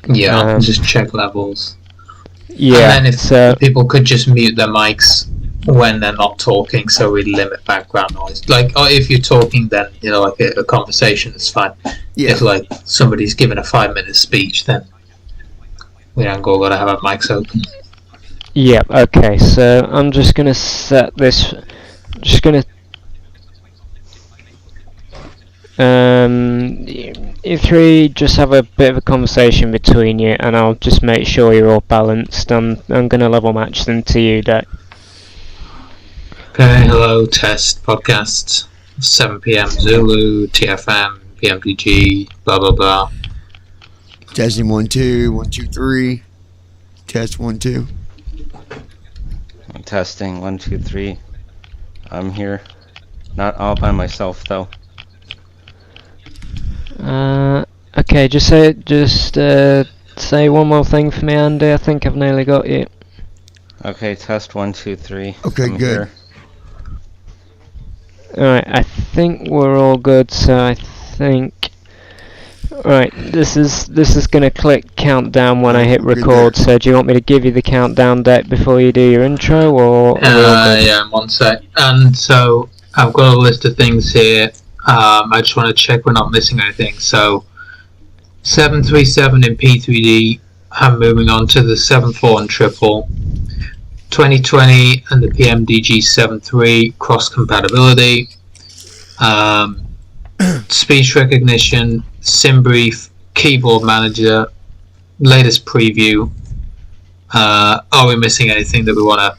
Yeah, just check levels. Yeah. And then if people could just mute their mics when they're not talking, so we limit background noise. Like, or if you're talking, then like a conversation is fine. Yeah. If like somebody's giving a 5-minute speech, then we don't gotta have our mics open. Yeah. Okay. So I'm just gonna set this. Just gonna. You three just have a bit of a conversation between you, and I'll just make sure you're all balanced. I'm gonna level match them to you, Deck. Okay, hello, test podcast, 7 p.m. Zulu, TFM, pmdg, blah blah blah. Testing 1 2 1 2 3. Test 1 2. Testing 1 2 3. I'm here, not all by myself though. Okay, just say one more thing for me, Andy. I think I've nearly got you. Okay, test 1 2 3. Okay, I'm good. Here. Alright, I think we're all good, so I think... Right, this is gonna click countdown when I hit record, so do you want me to give you the countdown date before you do your intro, or... Yeah, 1 sec. And so, I've got a list of things here. I just want to check we're not missing anything. So, 737 in P3D, I'm moving on to the 74 and triple. 2020 and the pmdg 73 cross compatibility. Speech recognition, sim brief, keyboard manager, latest preview. Are we missing anything that we want to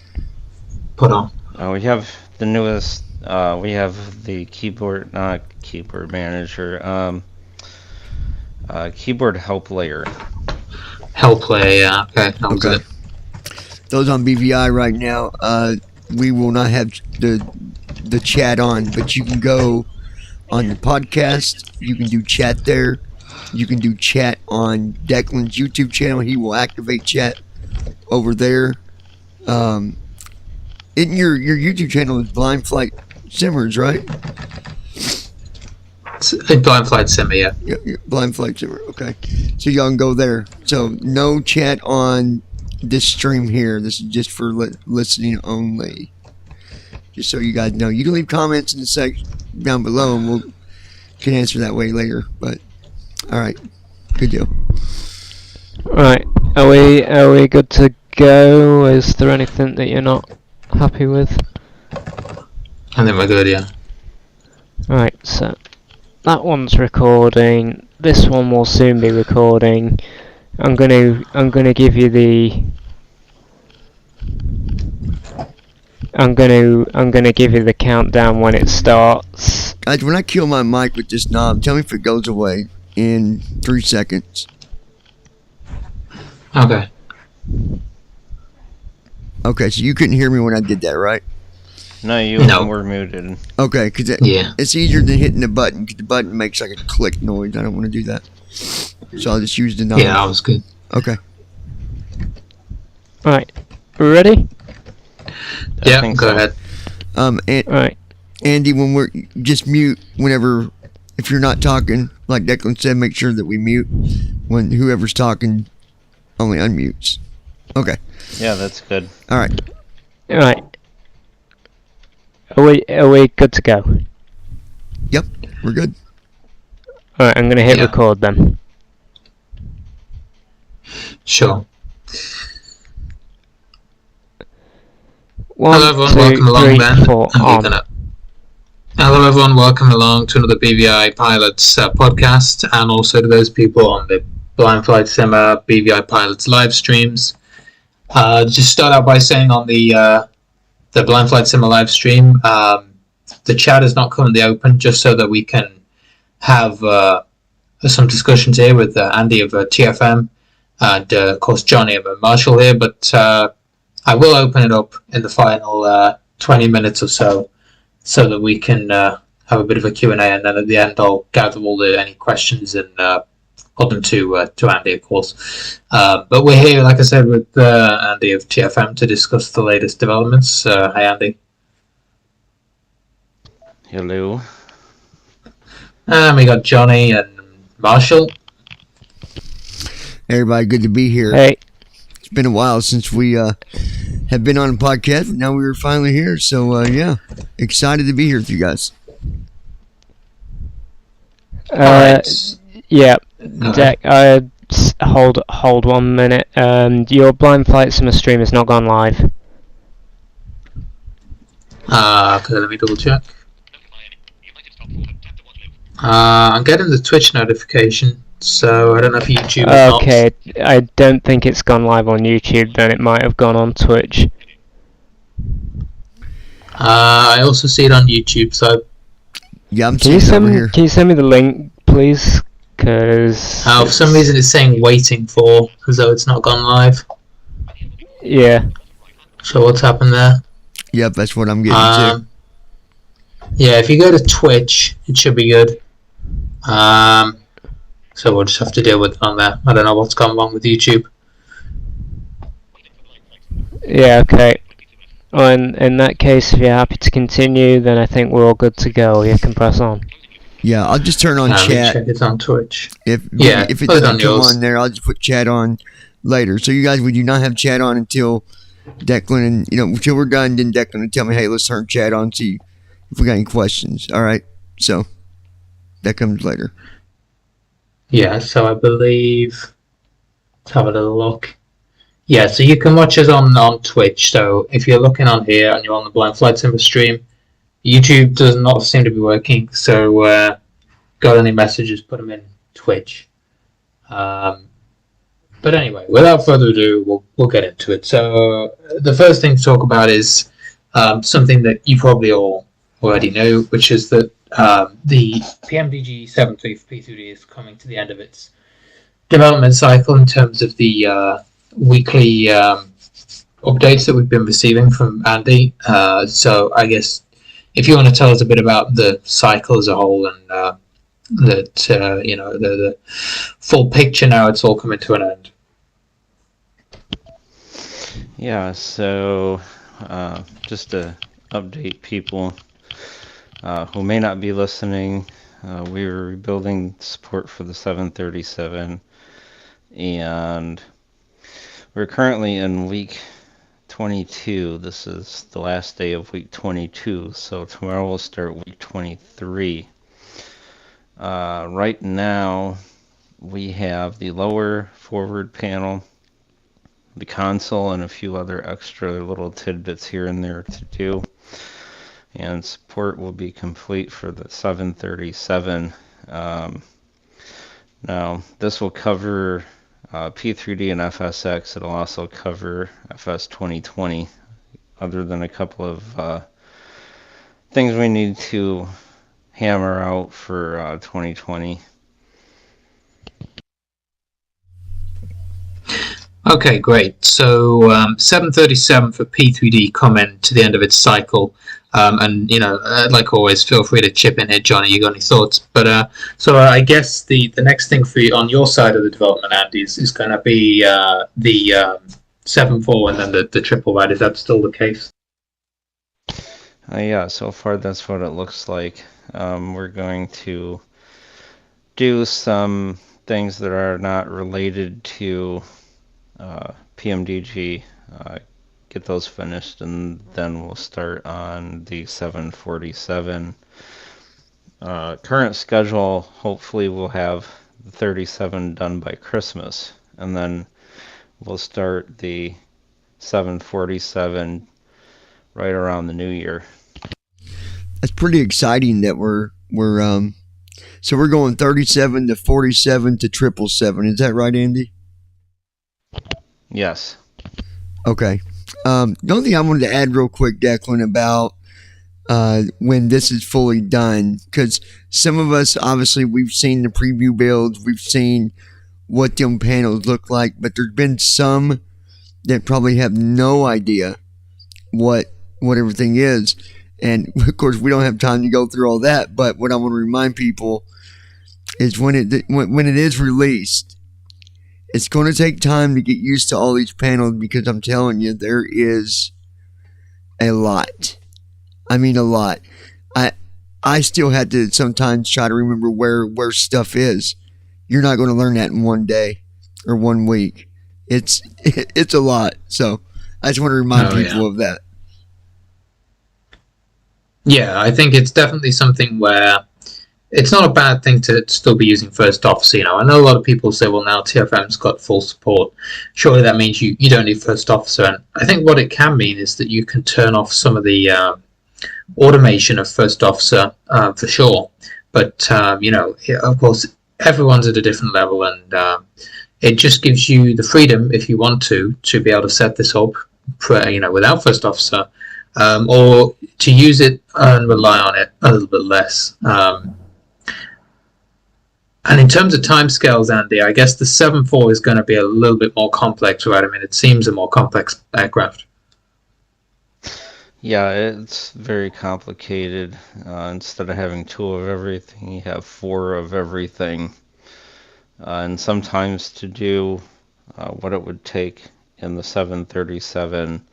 put on? We have the newest. We have the keyboard, not keyboard manager. Keyboard help layer. Help layer, yeah. Okay, sounds good. Those on BVI right now, we will not have the chat on, but you can go on the podcast. You can do chat there. You can do chat on Declan's YouTube channel. He will activate chat over there. In your YouTube channel is Blind Flight Simmers, right? Blind Flight Simmer, yeah. Yeah, Blind Flight Simmer. Okay, so y'all can go there. So no chat on this stream here. This is just for listening only. Just so you guys know, you can leave comments in the section down below, and we'll can answer that way later. But all right, good deal. All right, are we good to go? Is there anything that you're not happy with? I think we're good, yeah. Right, so that one's recording. This one will soon be recording. I'm gonna give you the. I'm gonna give you the countdown when it starts. Guys, when I kill my mic with this knob, tell me if it goes away in 3 seconds. Okay. Okay, so you couldn't hear me when I did that, right? No, you were muted. Okay, because it's easier than hitting the button, because the button makes like a click noise. I don't want to do that. So I'll just use the knob. Yeah, that was good. Okay. Right, ready? Yeah, go ahead. Right. Andy, when we're just mute whenever, if you're not talking, like Declan said, make sure that we mute when whoever's talking only unmutes. Okay. Yeah, that's good. All right. All right. Are we good to go? Yep, we're good. All right, I'm gonna hit record then. Sure. One, Hello everyone, two, welcome along three, then. four, Hello everyone, welcome along to another BVI Pilots podcast, and also to those people on the Blind Flight Simmer BVI Pilots live streams. Just start out by saying on the Blind Flight Simmer live stream, the chat is not currently open, just so that we can have some discussions here with Andy of TFM and of course Johnny of Marshall here, but I will open it up in the final 20 minutes or so that we can have a bit of a Q&A, and then at the end I'll gather all any questions and put them to Andy, of course. But we're here, like I said, with Andy of TFM to discuss the latest developments. Hi, Andy. Hello. And we got Johnny and Marshall. Everybody, good to be here. Hey. It's been a while since we have been on a podcast. Now we were finally here, so yeah, excited to be here with you guys. Alright. Yeah, Deck. Hold 1 minute. Your Blind Flight Simmer stream has not gone live. Okay, let me double check. I'm getting the Twitch notification, so I don't know if YouTube is Okay, I don't think it's gone live on YouTube. Then it might have gone on Twitch. I also see it on YouTube, so Yeah, I'm seeing it over here. Can you send me the link, please? Because for some reason it's saying waiting for, as though it's not gone live. yeah. So what's happened there? Yep, that's what I'm getting too. Yeah, if you go to Twitch, it should be good. So we'll just have to deal with it on there. I don't know what's gone wrong with YouTube. Yeah, okay. Well, in that case, if you're happy to continue, then I think we're all good to go. You can press on. Yeah, I'll just turn on Let me chat. check it on Twitch. If it put it doesn't on come yours. on there, I'll just put chat on later. So you guys, we do not have chat on until Declan and until we're done. Then Declan will tell me, hey, let's turn chat on. See if we got any questions. All right. So that comes later. Yeah, so I believe. Let's have a little look. Yeah, so you can watch us on Twitch. So if you're looking on here and you're on the Blind Flight Simmer stream, YouTube does not seem to be working. So got any messages, put them in Twitch. But anyway, without further ado, we'll get into it. So the first thing to talk about is something that you probably all already know, which is that the pmdg 720 for P3D is coming to the end of its development cycle in terms of the weekly updates that we've been receiving from Andy. So I guess if you want to tell us a bit about the cycle as a whole and that the full picture now, it's all coming to an end. Yeah, so just to update people who may not be listening, we were rebuilding support for the 737, and we're currently in week 22. This is the last day of week 22, so tomorrow we'll start week 23. Right now, we have the lower forward panel, the console, and a few other extra little tidbits here and there to do. And support will be complete for the 737. Now, this will cover P3D and FSX. It'll also cover FS2020, other than a couple of things we need to hammer out for 2020. Okay, great. So 737 for P3D coming to the end of its cycle. And like always, feel free to chip in here, Johnny. You got any thoughts? But so I guess the next thing for you on your side of the development, Andy, is going to be the 7.4 and then the triple ride. Is that still the case? Yeah, so far that's what it looks like. We're going to do some things that are not related to PMDG, get those finished, and then we'll start on the 747. Current schedule, hopefully we'll have the 37 done by Christmas, and then we'll start the 747 right around the new year. That's pretty exciting that we're going 37 to 47 to 777. Is that right, Andy? Yes. Okay. The only thing I wanted to add real quick, Declan, about when this is fully done, because some of us, obviously, we've seen the preview builds, we've seen what them panels look like, but there's been some that probably have no idea what everything is. And, of course, we don't have time to go through all that, but what I want to remind people is when it is released, it's going to take time to get used to all these panels, because I'm telling you, there is a lot. I mean, a lot. I still had to sometimes try to remember where stuff is. You're not going to learn that in one day. or 1 week. It's a lot. So I just want to remind people of that. Yeah, I think it's definitely something where it's not a bad thing to still be using First Officer. You know, I know a lot of people say, well, now TFM's got full support. Surely that means you don't need First Officer. And I think what it can mean is that you can turn off some of the automation of First Officer for sure. But, you know, of course, everyone's at a different level, and it just gives you the freedom, if you want to be able to set this up, you know, without First Officer, or to use it and rely on it a little bit less. And in terms of timescales, Andy, I guess the 7.4 is going to be a little bit more complex, right? I mean, it seems a more complex aircraft. Yeah, it's very complicated. Instead of having 2 of everything, you have 4 of everything. And sometimes to do what it would take in the 737,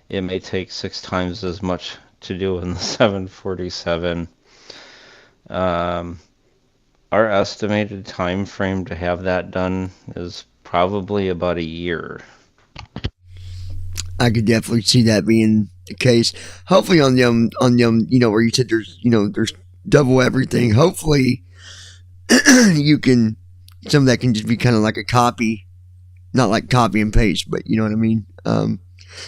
it may take 6 times as much to do in the 747. Our estimated time frame to have that done is probably about a year. I could definitely see that being the case. Hopefully on the you know, where you said there's double everything. hopefully you can, some of that can just be kind of like a copy, not like copy and paste, but you know what I mean.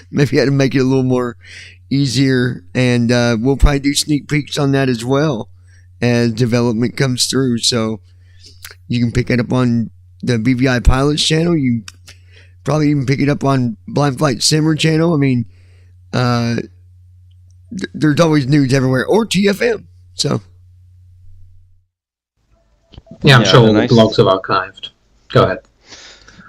Maybe you had to make it a little more easier, and we'll probably do sneak peeks on that as well as development comes through. So you can pick it up on the BVI Pilots channel. You probably even pick it up on Blind Flight Simmer channel. I mean, there's always news everywhere, or TFM. So yeah, I'm sure all the blogs are archived. Go ahead.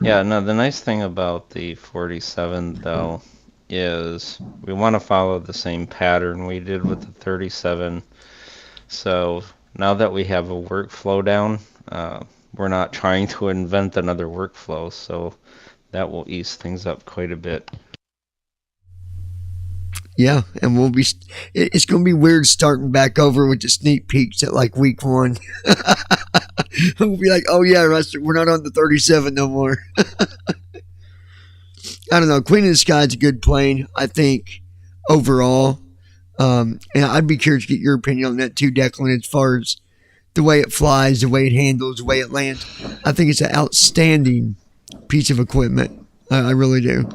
Yeah, no, the nice thing about the 47, though, is we want to follow the same pattern we did with the 37. So now that we have a workflow down, we're not trying to invent another workflow, so that will ease things up quite a bit. Yeah, and it's going to be weird starting back over with the sneak peeks at like week 1. We'll be like, oh yeah, Russ, we're not on the 37 no more. I don't know. Queen of the Sky is a good plane, I think, overall. And I'd be curious to get your opinion on that too, Declan, as far as the way it flies, the way it handles, the way it lands. I think it's an outstanding piece of equipment. I really do.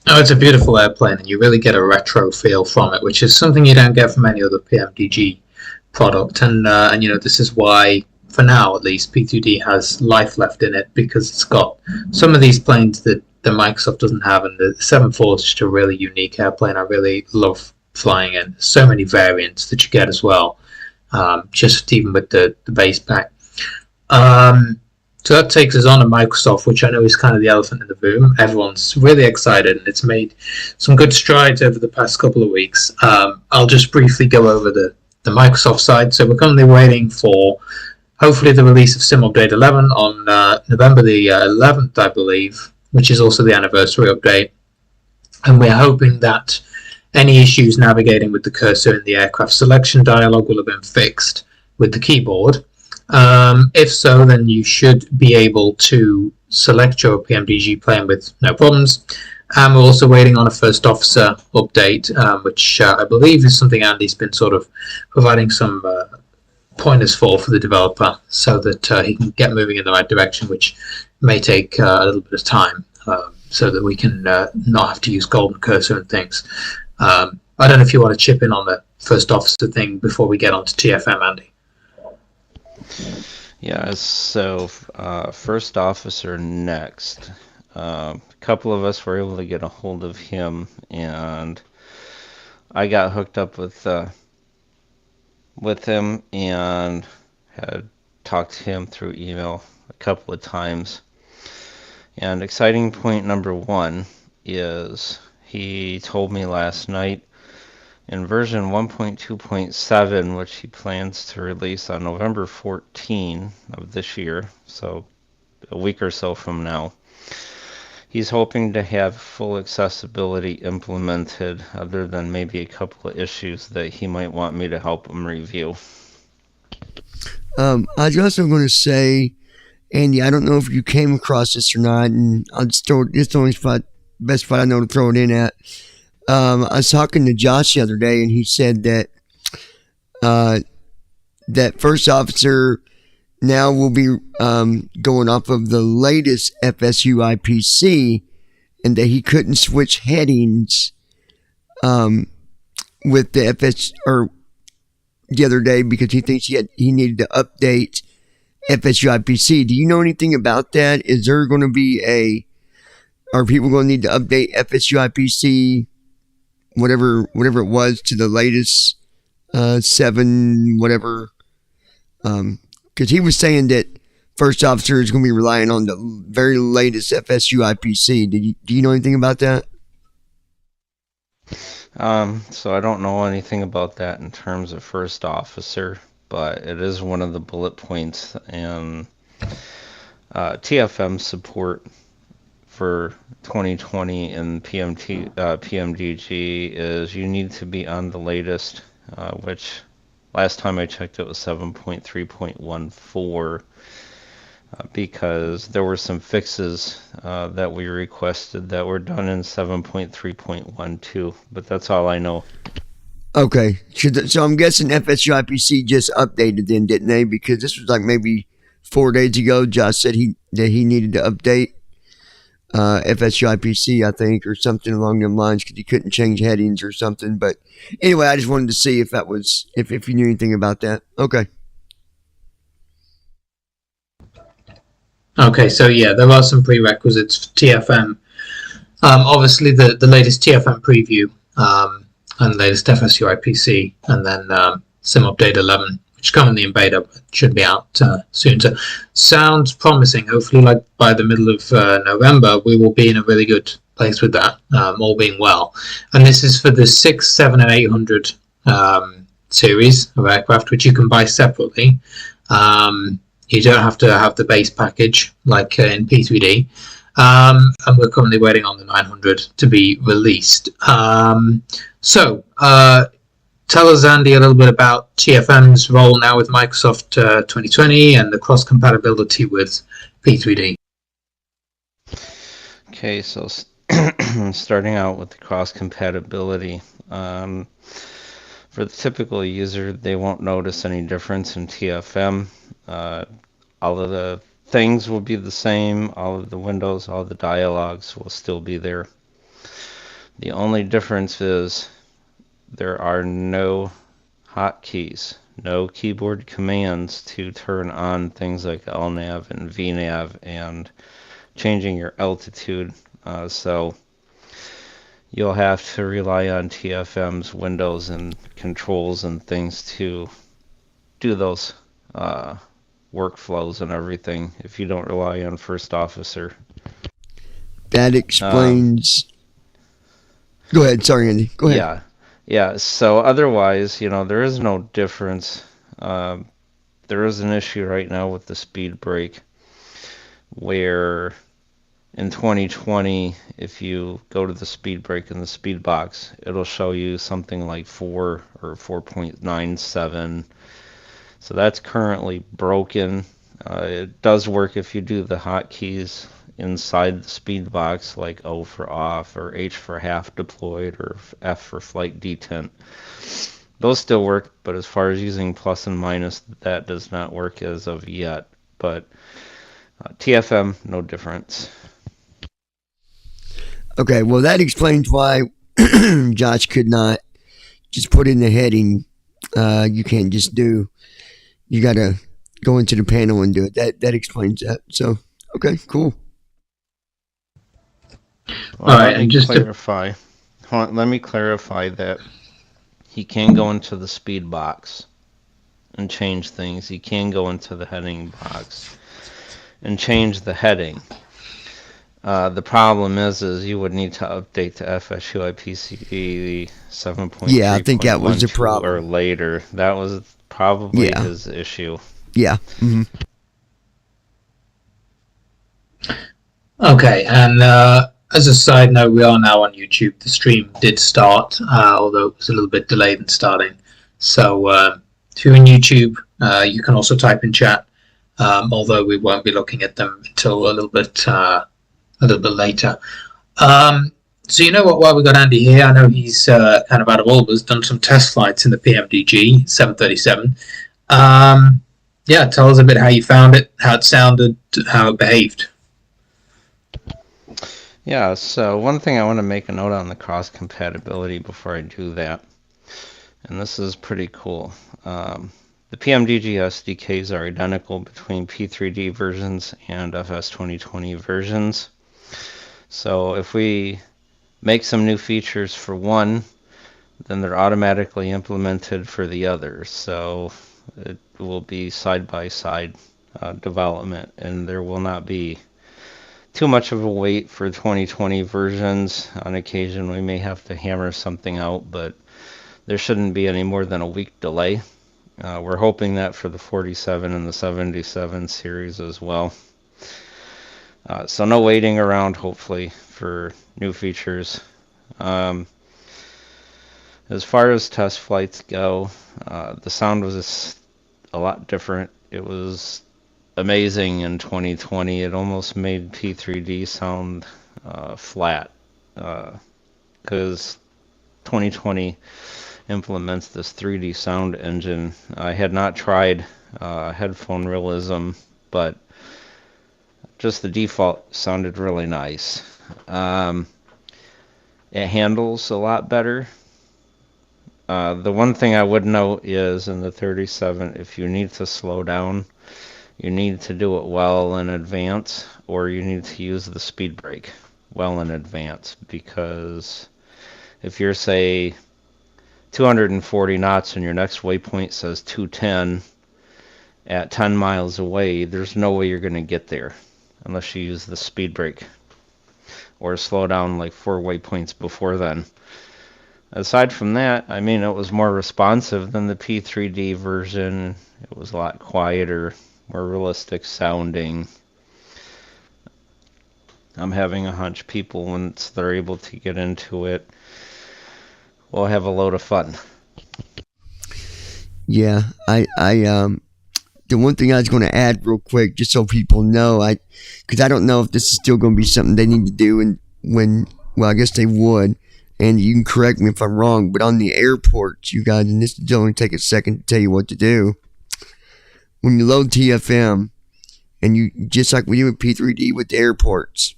Oh, it's a beautiful airplane, and you really get a retro feel from it, which is something you don't get from any other PMDG product. And you know, this is why, for now at least, P2D has life left in it, because it's got some of these planes that the Microsoft doesn't have, and the 7.4 is just a really unique airplane. I really love flying in. So many variants that you get as well, just even with the base pack. So that takes us on to Microsoft, which I know is kind of the elephant in the room. Everyone's really excited, and it's made some good strides over the past couple of weeks. I'll just briefly go over the Microsoft side. So we're currently waiting for, hopefully, the release of Sim Update 11 on November the 11th, I believe, which is also the anniversary update. And we're hoping that any issues navigating with the cursor in the aircraft selection dialog will have been fixed with the keyboard. If so, then you should be able to select your PMDG plane with no problems. And we're also waiting on a First Officer update, which I believe is something Andy's been sort of providing some pointers for the developer, so that he can get moving in the right direction, which may take a little bit of time, so that we can not have to use golden cursor and things. I don't know if you want to chip in on the First Officer thing before we get on to TFM, Andy. Yeah, so First Officer next. A couple of us were able to get a hold of him, and I got hooked up with him and had talked to him through email a couple of times. And exciting point number 1 is he told me last night in version 1.2.7, which he plans to release on November 14 of this year, so a week or so from now, he's hoping to have full accessibility implemented, other than maybe a couple of issues that he might want me to help him review. I was also going to say, Andy, I don't know if you came across this or not, and I'll just throw it's the only best spot I know to throw it in at. I was talking to Josh the other day, and he said that that first officer now will be going off of the latest FSU IPC, and that he couldn't switch headings with the FS or the other day because he thinks he needed to update FSU IPC. Do you know anything about that? Is there going to be are people going to need to update FSU IPC, whatever it was, to the latest 7 whatever? Because he was saying that first officer is going to be relying on the very latest FSU IPC. Do you know anything about that? So I don't know anything about that in terms of first officer, but it is one of the bullet points, and TFM support for 2020 and PMDG is you need to be on the latest, which last time I checked it was 7.3.14, because there were some fixes that we requested that were done in 7.3.12, but that's all I know. Okay, so I'm guessing FSU IPC just updated then, didn't they? Because this was like maybe 4 days ago. Josh said that he needed to update FSU IPC, I think, or something along them lines, because he couldn't change headings or something. But anyway, I just wanted to see if that was if you knew anything about that. Okay. Okay, so yeah, there are some prerequisites for TFM. Obviously, the latest TFM preview and the latest FSU IPC, and then Sim Update 11, which is currently in beta, but should be out soon. So sounds promising. Hopefully, like by the middle of November, we will be in a really good place with that, all being well. And this is for the 6, 7, and 800 series of aircraft, which you can buy separately. You don't have to have the base package like in P3D. And we're currently waiting on the 900 to be released. So tell us, Andy, a little bit about TFM's role now with Microsoft 2020 and the cross-compatibility with P3D. Okay, so starting out with the cross-compatibility. For the typical user, they won't notice any difference in TFM. All of the things will be the same, all of the windows, all the dialogues will still be there. The only difference is there are no hotkeys, no keyboard commands to turn on things like LNAV and VNAV and changing your altitude. So you'll have to rely on TFM's windows and controls and things to do those workflows and everything if you don't rely on first officer. That explains. Go ahead. Sorry, Andy. Go ahead. Yeah. So otherwise, there is no difference. There is an issue right now with the speed brake where in 2020, if you go to the speed brake in the speed box, it'll show you something like 4 or 4.97. So that's currently broken. It does work if you do the hotkeys inside the speed box, like O for off, or H for half deployed, or F for flight detent. Those still work, but as far as using plus and minus, that does not work as of yet. But TFM, no difference. Okay, well that explains why Josh could not just put in the heading. You can't just do. You got to go into the panel and do it. That explains that. So, okay, cool. Well, all right, and just clarify. Let me clarify that he can go into the speed box and change things. He can go into the heading box and change the heading. The problem is you would need to update to FSU IPC 7.3. Yeah, I think that was the problem. Or later. That was probably his issue. Yeah. Mm-hmm. Okay, and as a side note, we are now on YouTube. The stream did start, although it was a little bit delayed in starting. So if you're on YouTube, you can also type in chat although we won't be looking at them until a little bit later. So you know what? While we got Andy here, I know he's kind of out of Albers, done some test flights in the pmdg 737. Yeah, tell us a bit how you found it, how it sounded, how it behaved. Yeah, so one thing I want to make a note on the cross compatibility before I do that, and this is pretty cool. The pmdg SDKs are identical between P3D versions and FS2020 versions. So if we make some new features for one, then they're automatically implemented for the other. So it will be side-by-side development, and there will not be too much of a wait for 2020 versions. On occasion, we may have to hammer something out, but there shouldn't be any more than a week delay. We're hoping that for the 47 and the 77 series as well. So no waiting around, hopefully, for new features. As far as test flights go, the sound was a lot different. It was amazing in 2020. It almost made P3D sound flat, because 2020 implements this 3D sound engine. I had not tried headphone realism, but just the default sounded really nice. It handles a lot better. The one thing I would note is in the 37, if you need to slow down, you need to do it well in advance, or you need to use the speed brake well in advance, because if you're, say, 240 knots and your next waypoint says 210 at 10 miles away, there's no way you're going to get there unless you use the speed brake or slow down like 4 waypoints before then. Aside from that, I mean, it was more responsive than the P3D version. It was a lot quieter, more realistic sounding. I'm having a hunch people, once they're able to get into it, will have a load of fun. Yeah, the one thing I was going to add real quick, just so people know, because I don't know if this is still going to be something they need to do, and well, I guess they would, and you can correct me if I'm wrong, but on the airports, you guys, and this will only take a second to tell you what to do. When you load TFM, and you, just like we do with P3D with the airports,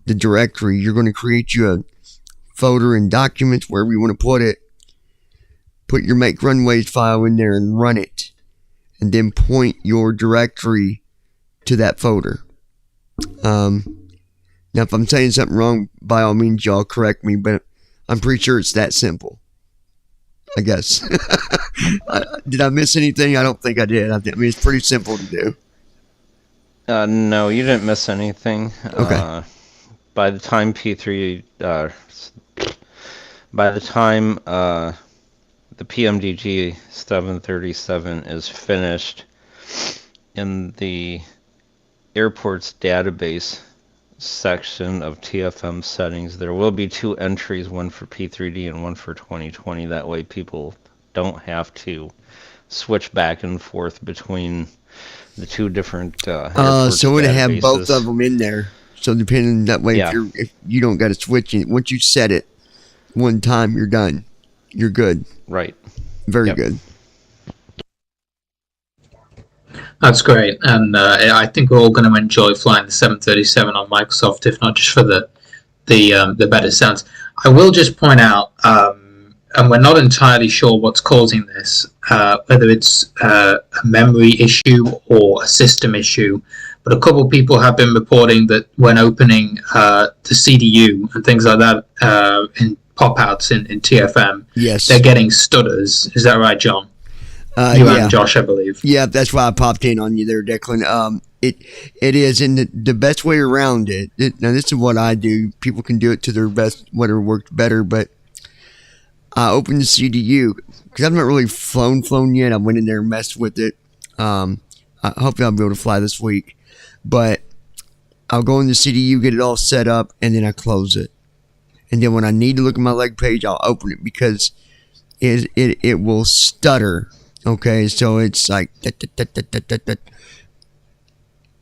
the directory, you're going to create you a folder and documents, wherever you want to put it. Put your make runways file in there and run it, and then point your directory to that folder. Now, if I'm saying something wrong, by all means, y'all correct me, but I'm pretty sure it's that simple, I guess. Did I miss anything? I don't think I did. I mean, it's pretty simple to do. No, you didn't miss anything. Okay. By the time the pmdg 737 is finished, in the airport's database section of TFM settings, there will be 2 entries, one for P3D and one for 2020. That way people don't have to switch back and forth between the 2 different airports so it would have databases. both of them in there. So depending that way, Yeah. if you don't got to switch it, once you set it one time, you're done. You're good. Right. Very Yep. good. That's great, and I think we're all going to enjoy flying the 737 on Microsoft, if not just for the better sounds. I will just point out, and we're not entirely sure what's causing this, whether it's a memory issue or a system issue, but a couple of people have been reporting that when opening the CDU and things like that in pop-outs in TFM, Yes. they're getting stutters. Is that right, John? You Yeah. and Josh, I believe. Yeah, that's why I popped in on you there, Declan. It is, and the best way around it. Now, this is what I do. People can do it to their best, whatever works better. But I opened the CDU because I've not really flown yet. I went in there and messed with it. Hopefully, I'll be able to fly this week. But I'll go in the CDU, get it all set up, and then I close it. And then when I need to look at my leg page, I'll open it because it will stutter. Okay, so it's like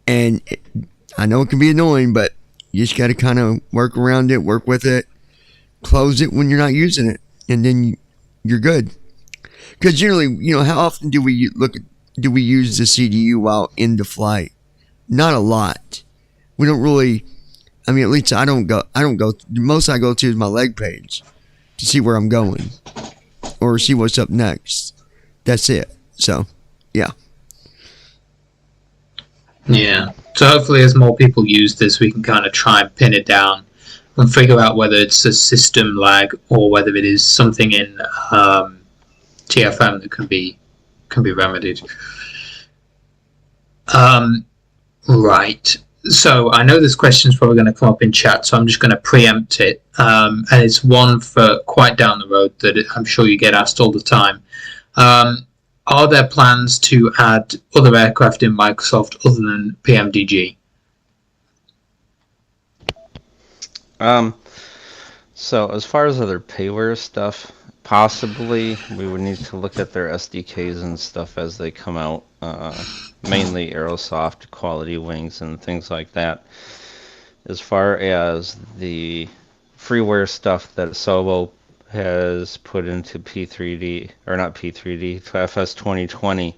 And I know it can be annoying, but you just got to kind of work around it, work with it, close it when you're not using it, and then you're good. Because generally, how often do we use the CDU while in the flight? Not a lot. We don't really. I mean, at least I don't go. The most I go to is my leg page to see where I'm going or see what's up next. That's it. So, yeah. Yeah. So hopefully, as more people use this, we can kind of try and pin it down and figure out whether it's a system lag or whether it is something in TFM that can be remedied. Right. So I know this question is probably going to come up in chat, so I'm just going to preempt it. And it's one for quite down the road that I'm sure you get asked all the time. Are there plans to add other aircraft in Microsoft other than pmdg? So as far as other payware stuff, possibly we would need to look at their SDKs and stuff as they come out. Mainly Aerosoft, Quality Wings, and things like that. As far as the freeware stuff that Sobo has put into P3D, or not P3D, to FS2020,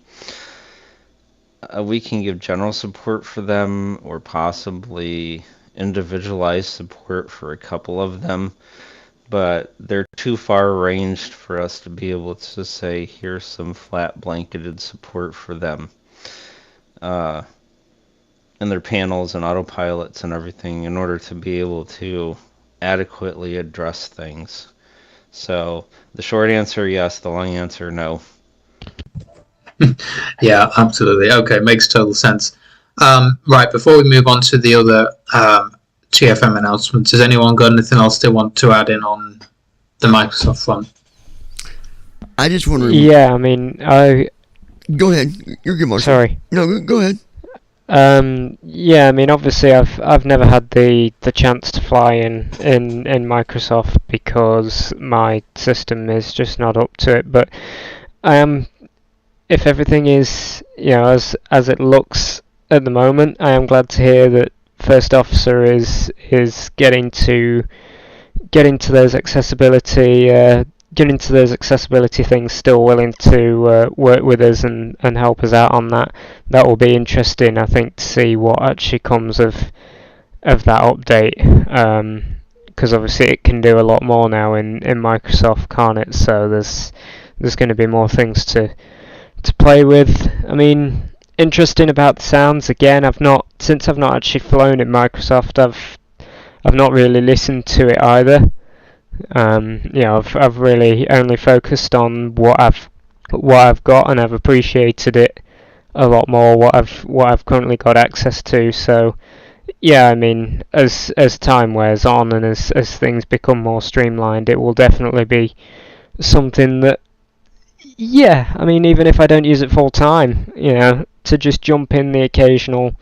we can give general support for them or possibly individualized support for a couple of them, but they're too far ranged for us to be able to say here's some flat blanketed support for them. And their panels and autopilots and everything in order to be able to adequately address things. So the short answer, yes. The long answer, no. Yeah, absolutely. Okay, makes total sense. Right, before we move on to the other TFM announcements, has anyone got anything else they want to add in on the Microsoft front? I just want to. Yeah, I mean, Go ahead. You're good, Marshall. Sorry. No, go ahead. Yeah, I mean, obviously, I've never had the chance to fly in Microsoft because my system is just not up to it. But I am, if everything is as it looks at the moment, I am glad to hear that First Officer is getting to those accessibility things, still willing to work with us and help us out on that. That will be interesting, I think, to see what actually comes of that update. Because obviously it can do a lot more now in Microsoft, can't it? So there's going to be more things to play with. I mean, interesting about the sounds. Again, since I've not actually flown in Microsoft, I've not really listened to it either. I've really only focused on what I've got, and I've appreciated it a lot more what I've currently got access to. So yeah, I mean, as time wears on and as things become more streamlined, it will definitely be something that, yeah, I mean, even if I don't use it full time, to just jump in the occasional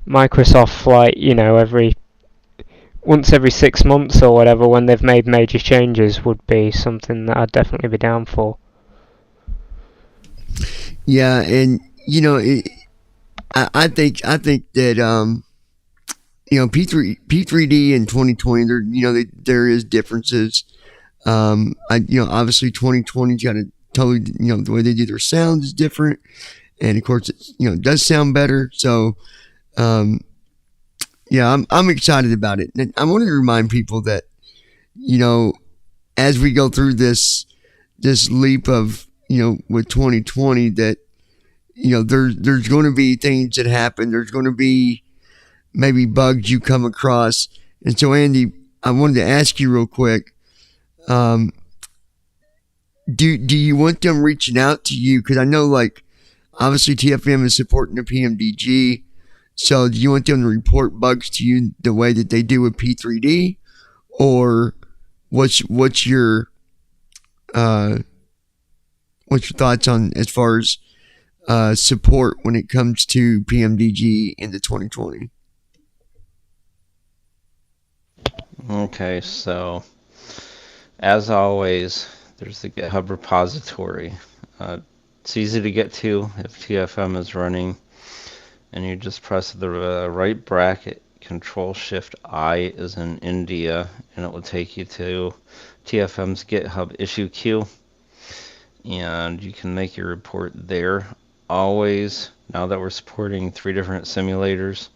Microsoft flight, once every 6 months or whatever, when they've made major changes, would be something that I'd definitely be down for. Yeah, and I think that P3D in 2020, there is differences. Obviously 2020's got a totally, the way they do their sound is different, and of course it does sound better. So yeah, I'm excited about it. And I wanted to remind people that, as we go through this leap of, with 2020, that, there's going to be things that happen. There's going to be maybe bugs you come across. And so, Andy, I wanted to ask you real quick, do you want them reaching out to you? Because I know, obviously TFM is supporting the pmdg. So do you want them to report bugs to you the way that they do with P3D, or what's your thoughts on as far as support when it comes to pmdg into 2020? Okay, so as always, there's the GitHub repository. It's easy to get to if TFM is running. and you just press the right bracket, Control Shift I is in India, and it will take you to TFM's GitHub issue queue, and you can make your report there. Always, now that we're supporting 3 different simulators,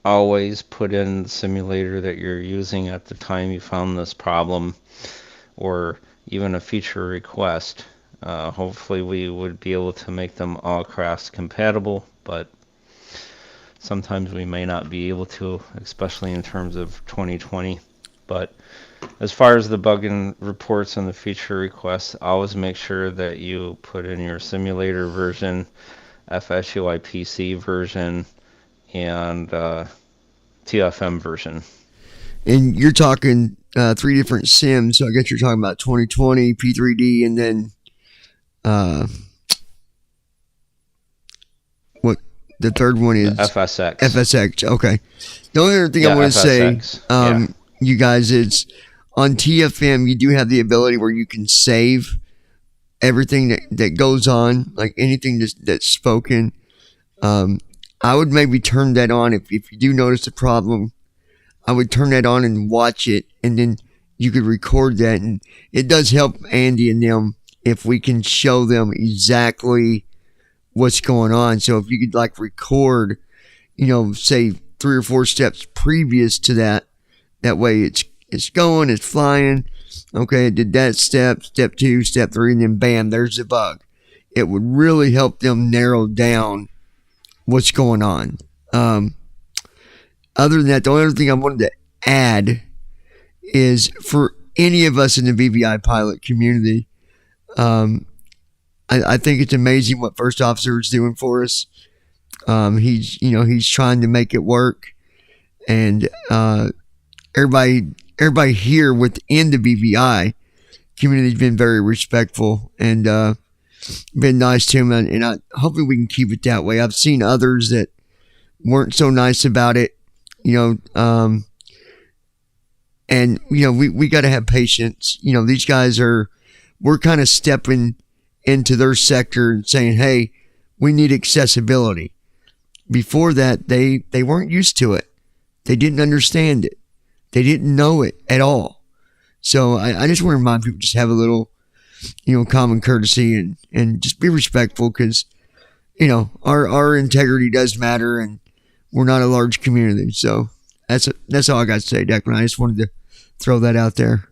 always put in the simulator that you're using at the time you found this problem, or even a feature request. Hopefully we would be able to make them all cross compatible, but sometimes we may not be able to, especially in terms of 2020. But as far as the bug and reports and the feature requests, always make sure that you put in your simulator version, FSUI PC version, and TFM version. And you're talking 3 different sims, so I guess you're talking about 2020, P3D, and then what the third one is? FSX. FSX. Okay. The only other thing I want to say, you guys, is on TFM you do have the ability where you can save everything that goes on, like anything that's spoken. I would maybe turn that on if you do notice a problem. I would turn that on and watch it, and then you could record that, and it does help Andy and them if we can show them exactly what's going on. So if you could like record, say 3 or 4 steps previous to that, that way it's going, it's flying. Okay, it did that step 2, step 3, and then bam, there's the bug. It would really help them narrow down what's going on. Other than that, the only other thing I wanted to add is for any of us in the BVI pilot community, I think it's amazing what First Officer is doing for us. He's trying to make it work, and everybody here within the BVI community has been very respectful and been nice to him, and hopefully we can keep it that way. I've seen others that weren't so nice about it, and we got to have patience. These guys we're kind of stepping into their sector and saying, hey, we need accessibility. Before that, they weren't used to it. They didn't understand it. They didn't know it at all. So I just want to remind people, just have a little, common courtesy and just be respectful, because, our integrity does matter, and we're not a large community. So that's all I got to say, Declan. I just wanted to throw that out there.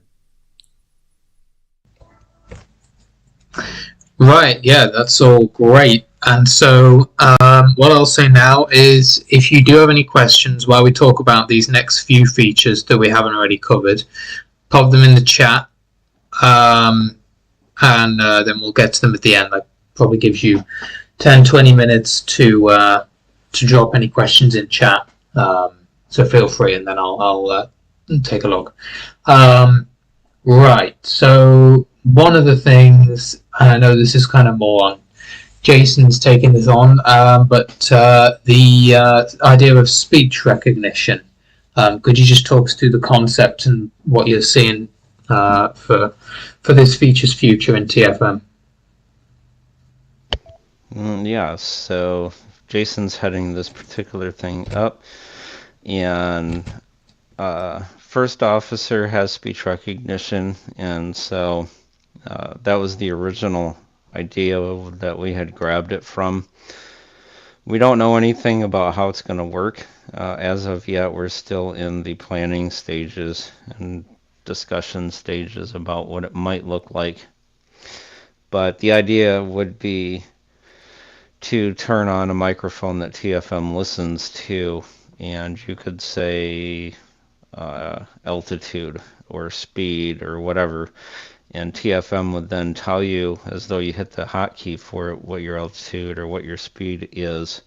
Right, yeah, that's all great. And so what I'll say now is, if you do have any questions while we talk about these next few features that we haven't already covered, pop them in the chat, and then we'll get to them at the end. That probably gives you 10-20 minutes to drop any questions in chat. So feel free, and then I'll take a look. Right, so one of the things, and I know this is kind of more on Jason's taking this on, but the idea of speech recognition. Could you just talk us through the concept and what you're seeing for this feature's future in TFM? Yeah, so Jason's heading this particular thing up, and First Officer has speech recognition, and so that was the original idea that we had grabbed it from. We don't know anything about how it's going to work. As of yet, we're still in the planning stages and discussion stages about what it might look like. But the idea would be to turn on a microphone that TFM listens to, and you could say altitude or speed or whatever, and TFM would then tell you, as though you hit the hotkey for it, what your altitude or what your speed is.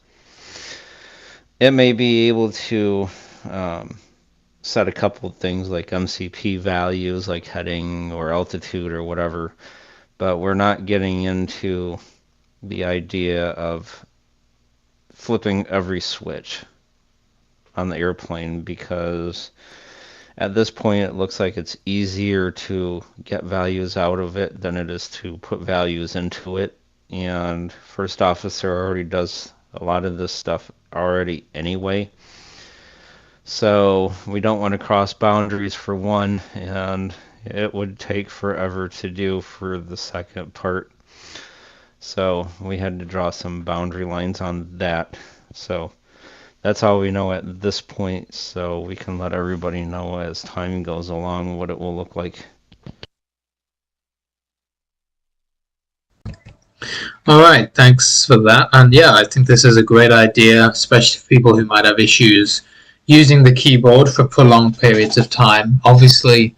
It may be able to set a couple of things like MCP values, like heading or altitude or whatever, but we're not getting into the idea of flipping every switch on the airplane, because at this point it looks like it's easier to get values out of it than it is to put values into it, and First Officer already does a lot of this stuff already anyway. So we don't want to cross boundaries for one, and it would take forever to do for the second part. So we had to draw some boundary lines on that. So that's all we know at this point, so we can let everybody know as time goes along what it will look like. All right, thanks for that. And yeah, I think this is a great idea, especially for people who might have issues using the keyboard for prolonged periods of time. Obviously,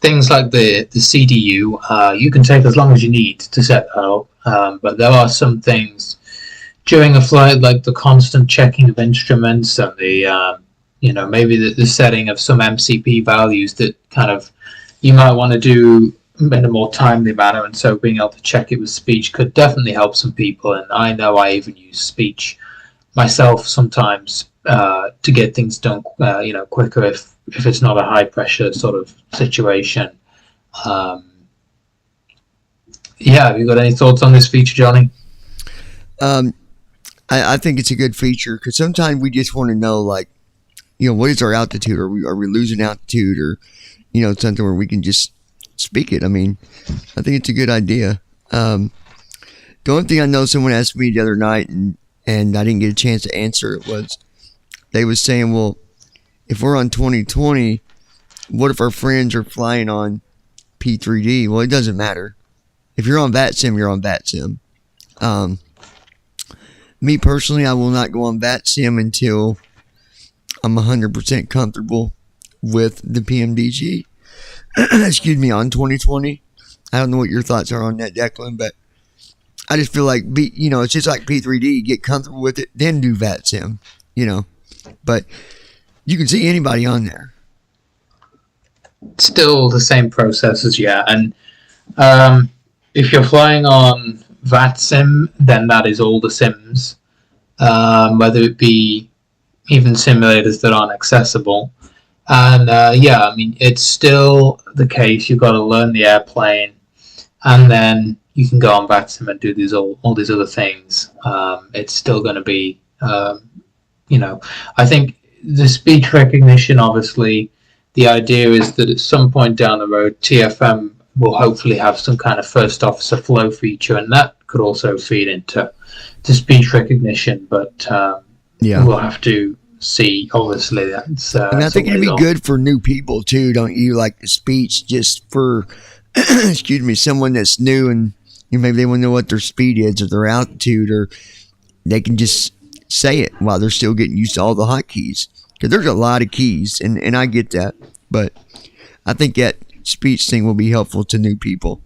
things like the CDU, you can take as long as you need to set that up, but there are some things during a flight, like the constant checking of instruments and the maybe the setting of some MCP values that kind of you might want to do in a more timely manner, and so being able to check it with speech could definitely help some people. And I know I even use speech myself sometimes to get things done quicker if it's not a high pressure sort of situation. Have you got any thoughts on this feature, Johnny? I think it's a good feature because sometimes we just want to know, like, what is our altitude? Are we losing altitude, or something where we can just speak it? I mean, I think it's a good idea. The only thing I know someone asked me the other night, and I didn't get a chance to answer it, was they was saying, well, if we're on 2020, what if our friends are flying on P3D? Well, it doesn't matter. If you're on VATSIM, you're on VATSIM. Me personally, I will not go on VATSIM until I'm 100% comfortable with the pmdg. Excuse me, on 2020. I don't know what your thoughts are on that, Declan, but I just feel like it's just like P3D. Get comfortable with it, then do VATSIM. But you can see anybody on there. Still the same processes, yeah. And if you're flying on VATSIM, then that is all the sims, whether it be even simulators that aren't accessible. And it's still the case. You've got to learn the airplane, and then you can go on VATSIM and do all these other things. It's still going to be, I think the speech recognition, obviously, the idea is that at some point down the road, TFM will hopefully have some kind of first officer flow feature, and that could also feed into speech recognition. But we'll have to see. Obviously, that's. And I think it'd be good for new people too, don't you? Like the speech, just for excuse me, someone that's new and maybe they want to know what their speed is or their altitude, or they can just say it while they're still getting used to all the hotkeys. Because there's a lot of keys, and I get that, but I think that speech thing will be helpful to new people.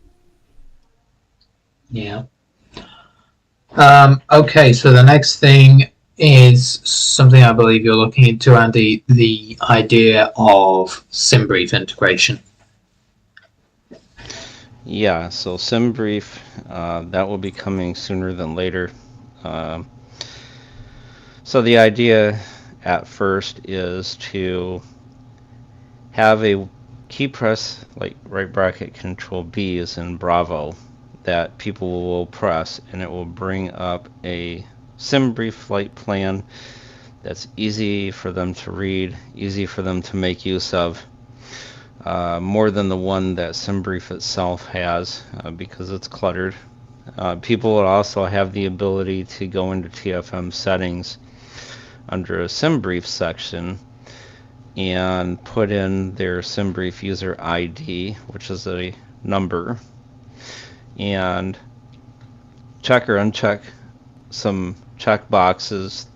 Yeah. Okay, so the next thing is something I believe you're looking into, Andy, the idea of SimBrief integration. Yeah, so SimBrief, that will be coming sooner than later. So the idea at first is to have a key press, like right bracket control B is in Bravo, that people will press, and it will bring up a SimBrief flight plan that's easy for them to read, easy for them to make use of, more than the one that SimBrief itself has, because it's cluttered. People will also have the ability to go into TFM settings under a SimBrief section and put in their SimBrief user ID, which is a number, and check or uncheck some check boxes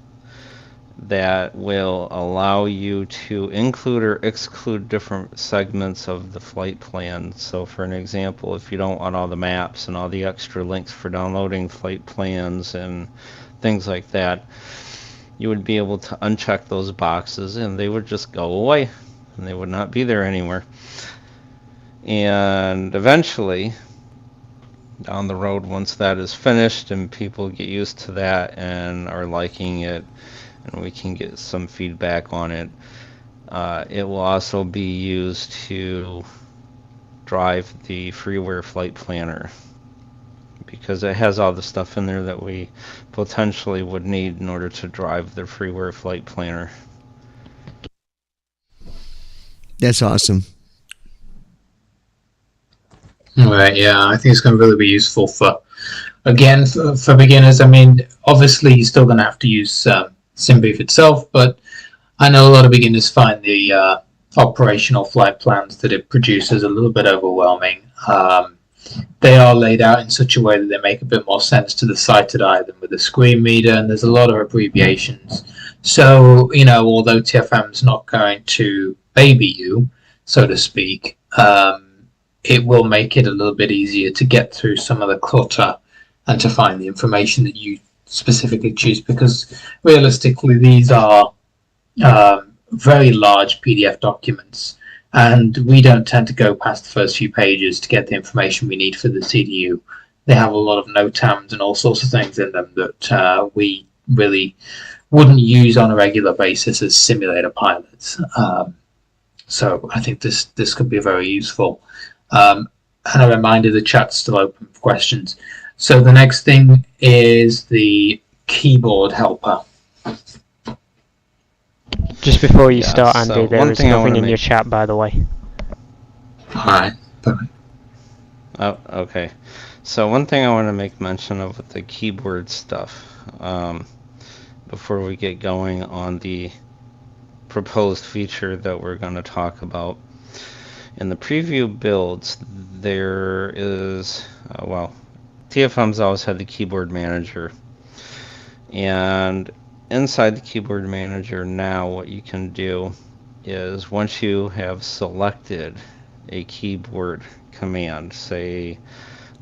that will allow you to include or exclude different segments of the flight plan. So for an example, if you don't want all the maps and all the extra links for downloading flight plans and things like that, you would be able to uncheck those boxes and they would just go away and they would not be there anymore. And eventually, down the road, once that is finished and people get used to that and are liking it, and we can get some feedback on it, it will also be used to drive the freeware flight planner, because it has all the stuff in there that we potentially would need in order to drive the freeware flight planner. That's awesome. Right, yeah, I think it's going to really be useful for beginners. I mean, obviously, you're still going to have to use SimBrief itself, but I know a lot of beginners find the operational flight plans that it produces a little bit overwhelming. They are laid out in such a way that they make a bit more sense to the sighted eye than with a screen reader, and there's a lot of abbreviations. So, although TFM's not going to baby you, so to speak, it will make it a little bit easier to get through some of the clutter and to find the information that you specifically choose, because realistically these are very large PDF documents, and we don't tend to go past the first few pages to get the information we need for the CDU. They have a lot of NOTAMs and all sorts of things in them that we really wouldn't use on a regular basis as simulator pilots. So I think this could be very useful. And a reminder, the chat's still open for questions. So the next thing is the keyboard helper. Just before you start, so Andy, there one is thing I nothing wanna in your make- chat, by the way. All right. Perfect. Oh, okay. So one thing I want to make mention of with the keyboard stuff, before we get going on the proposed feature that we're going to talk about. In the preview builds, there is, TFM's always had the keyboard manager. And inside the keyboard manager now, what you can do is once you have selected a keyboard command, say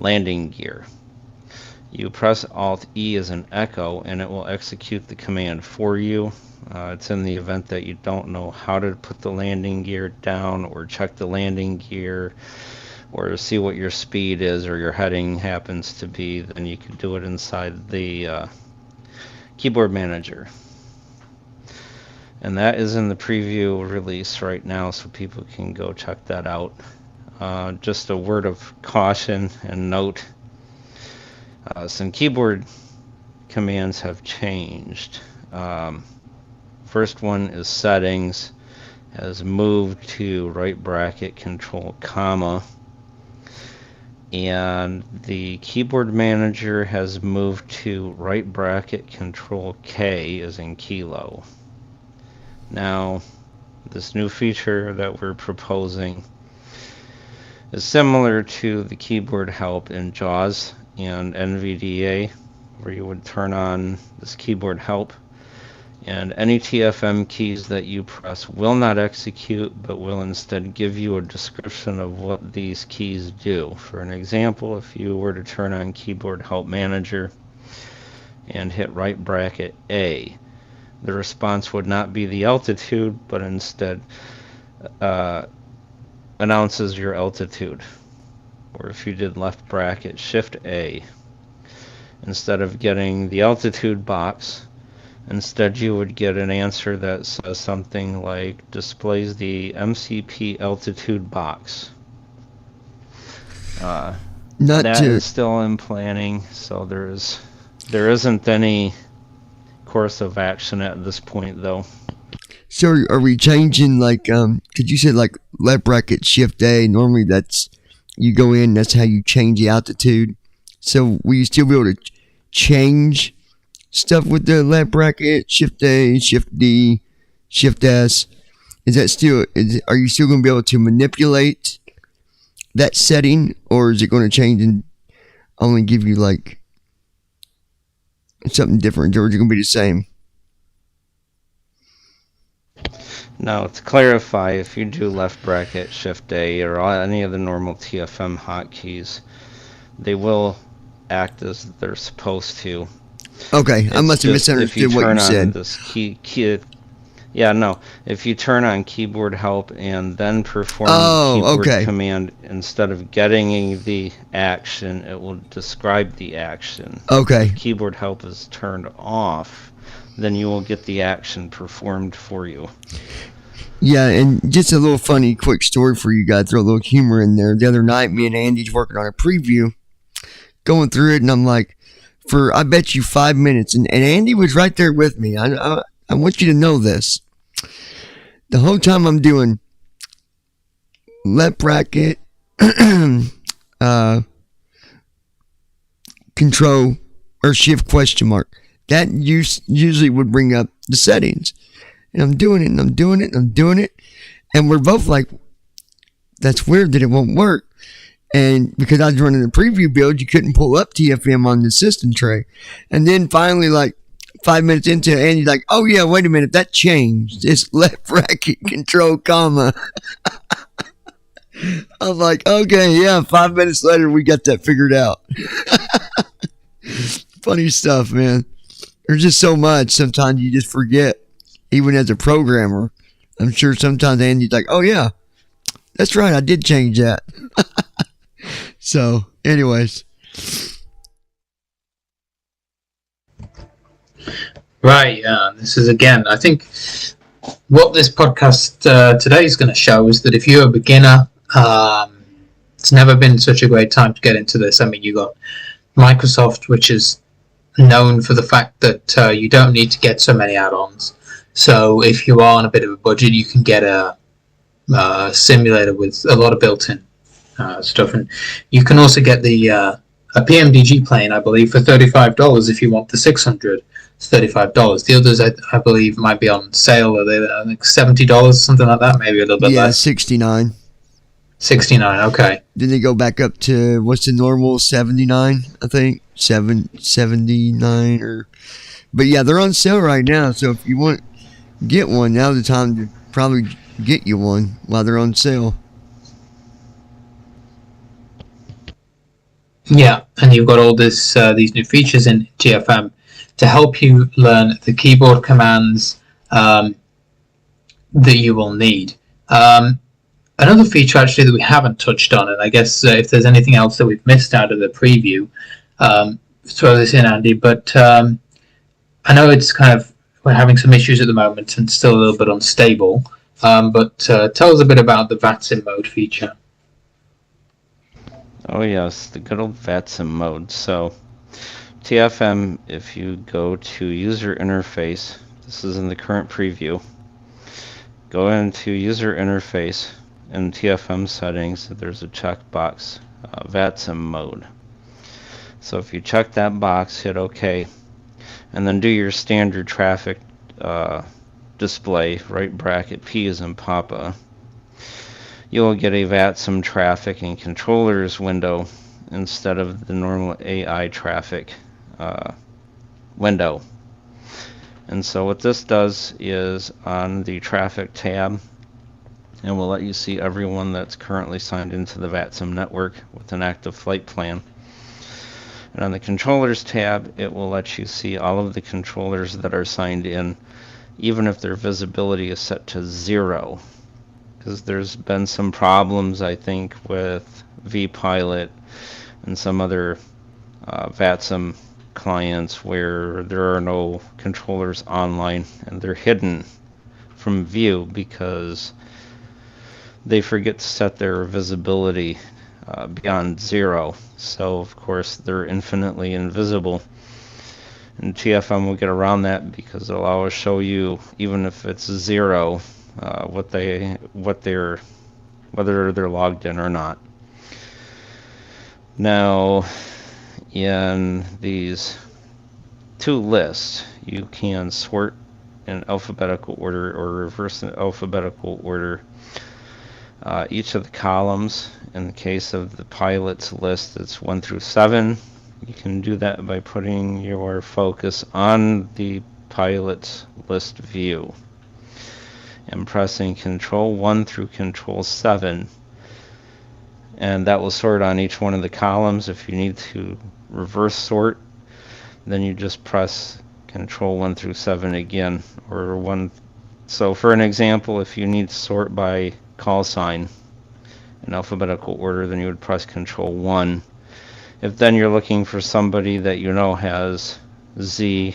landing gear, you press Alt-E as an echo and it will execute the command for you. It's in the event that you don't know how to put the landing gear down or check the landing gear or see what your speed is or your heading happens to be, then you can do it inside the keyboard manager. And that is in the preview release right now, so people can go check that out. Just a word of caution and note, some keyboard commands have changed. First one is settings, has moved to right bracket control comma, and the keyboard manager has moved to right bracket control K as in kilo. Now, this new feature that we're proposing is similar to the keyboard help in JAWS and NVDA, where you would turn on this keyboard help, and any TFM keys that you press will not execute, but will instead give you a description of what these keys do. For an example, if you were to turn on keyboard help manager and hit right bracket A, the response would not be the altitude, but instead announces your altitude. Or if you did left bracket shift A, instead of getting the altitude box, instead you would get an answer that says something like displays the MCP altitude box. That is still in planning, so there isn't any course of action at this point though. So are we changing, like, cause you said like left bracket shift A, normally that's, you go in, that's how you change the altitude. So will you still be able to change stuff with the left bracket, shift A, shift D, shift S? Is that still, are you still going to be able to manipulate that setting, or is it going to change and only give you like something different, or is it going to be the same? Now, to clarify, if you do left bracket shift A or any of the normal TFM hotkeys, they will act as they're supposed to. Okay, I must have If misunderstood you what turn you on said. this if you turn on keyboard help and then perform the keyboard command, instead of getting the action, it will describe the action. Okay. If keyboard help is turned off, then you will get the action performed for you. Yeah, and just a little funny quick story for you guys, throw a little humor in there. The other night, me and Andy's working on a preview, going through it, and I'm like, for I bet you 5 minutes, and Andy was right there with me. I want you to know this. The whole time I'm doing left bracket, control or shift question mark. That usually would bring up the settings. And I'm doing it, and I'm doing it, and I'm doing it. And we're both like, that's weird that it won't work. And because I was running the preview build, you couldn't pull up TFM on the system tray. And then finally, like 5 minutes into it, Andy's like, oh yeah, wait a minute, that changed. It's left bracket control comma. I'm like, okay, yeah, 5 minutes later, we got that figured out. Funny stuff, man. There's just so much. Sometimes you just forget, even as a programmer. I'm sure sometimes Andy's like, oh yeah, that's right, I did change that. So, anyways. Right, this is again, I think what this podcast today is going to show is that if you're a beginner, it's never been such a great time to get into this. I mean, you got Microsoft, which is known for the fact that you don't need to get so many add-ons. So if you are on a bit of a budget, you can get a simulator with a lot of built-in stuff, and you can also get the a pmdg plane, I believe, for $35 if you want the 600. It's $35. The others, I believe, might be on sale. Are they like $70, something like that? Maybe a little bit less. Yeah, $69. $69. Okay. Then they go back up to what's the normal, $79, I think, $79 or. But yeah, they're on sale right now. So if you want to get one, now's the time to probably get you one while they're on sale. Yeah, and you've got all this these new features in TFM to help you learn the keyboard commands that you will need. Another feature actually that we haven't touched on, and I guess if there's anything else that we've missed out of the preview, throw this in, Andy, but I know it's we're having some issues at the moment and still a little bit unstable, but tell us a bit about the VATSIM mode feature. Oh yes, the good old VATSIM mode. So TFM, if you go to user interface, this is in the current preview, go into user interface, in TFM settings, there's a checkbox, VATSIM mode. So if you check that box, hit OK, and then do your standard traffic display, right bracket P as in Papa, you'll get a VATSIM traffic and controllers window instead of the normal AI traffic window. And so what this does is on the traffic tab, and will let you see everyone that's currently signed into the VATSIM network with an active flight plan. And on the controllers tab, it will let you see all of the controllers that are signed in, even if their visibility is set to 0. Because there's been some problems, I think, with vPilot and some other VATSIM clients where there are no controllers online and they're hidden from view because they forget to set their visibility beyond 0. So of course they're infinitely invisible, and TFM will get around that because it'll always show you, even if it's 0, whether they're logged in or not. Now in these two lists, you can sort in alphabetical order or reverse in alphabetical order each of the columns. In the case of the pilots list, it's 1 through 7. You can do that by putting your focus on the pilots list view and pressing Control 1 through Control 7, and that will sort on each one of the columns. If you need to reverse sort, then you just press Control 1 through 7 again, or 1. So for an example, if you need to sort by call sign in alphabetical order, then you would press Control 1. If then you're looking for somebody that you know has Z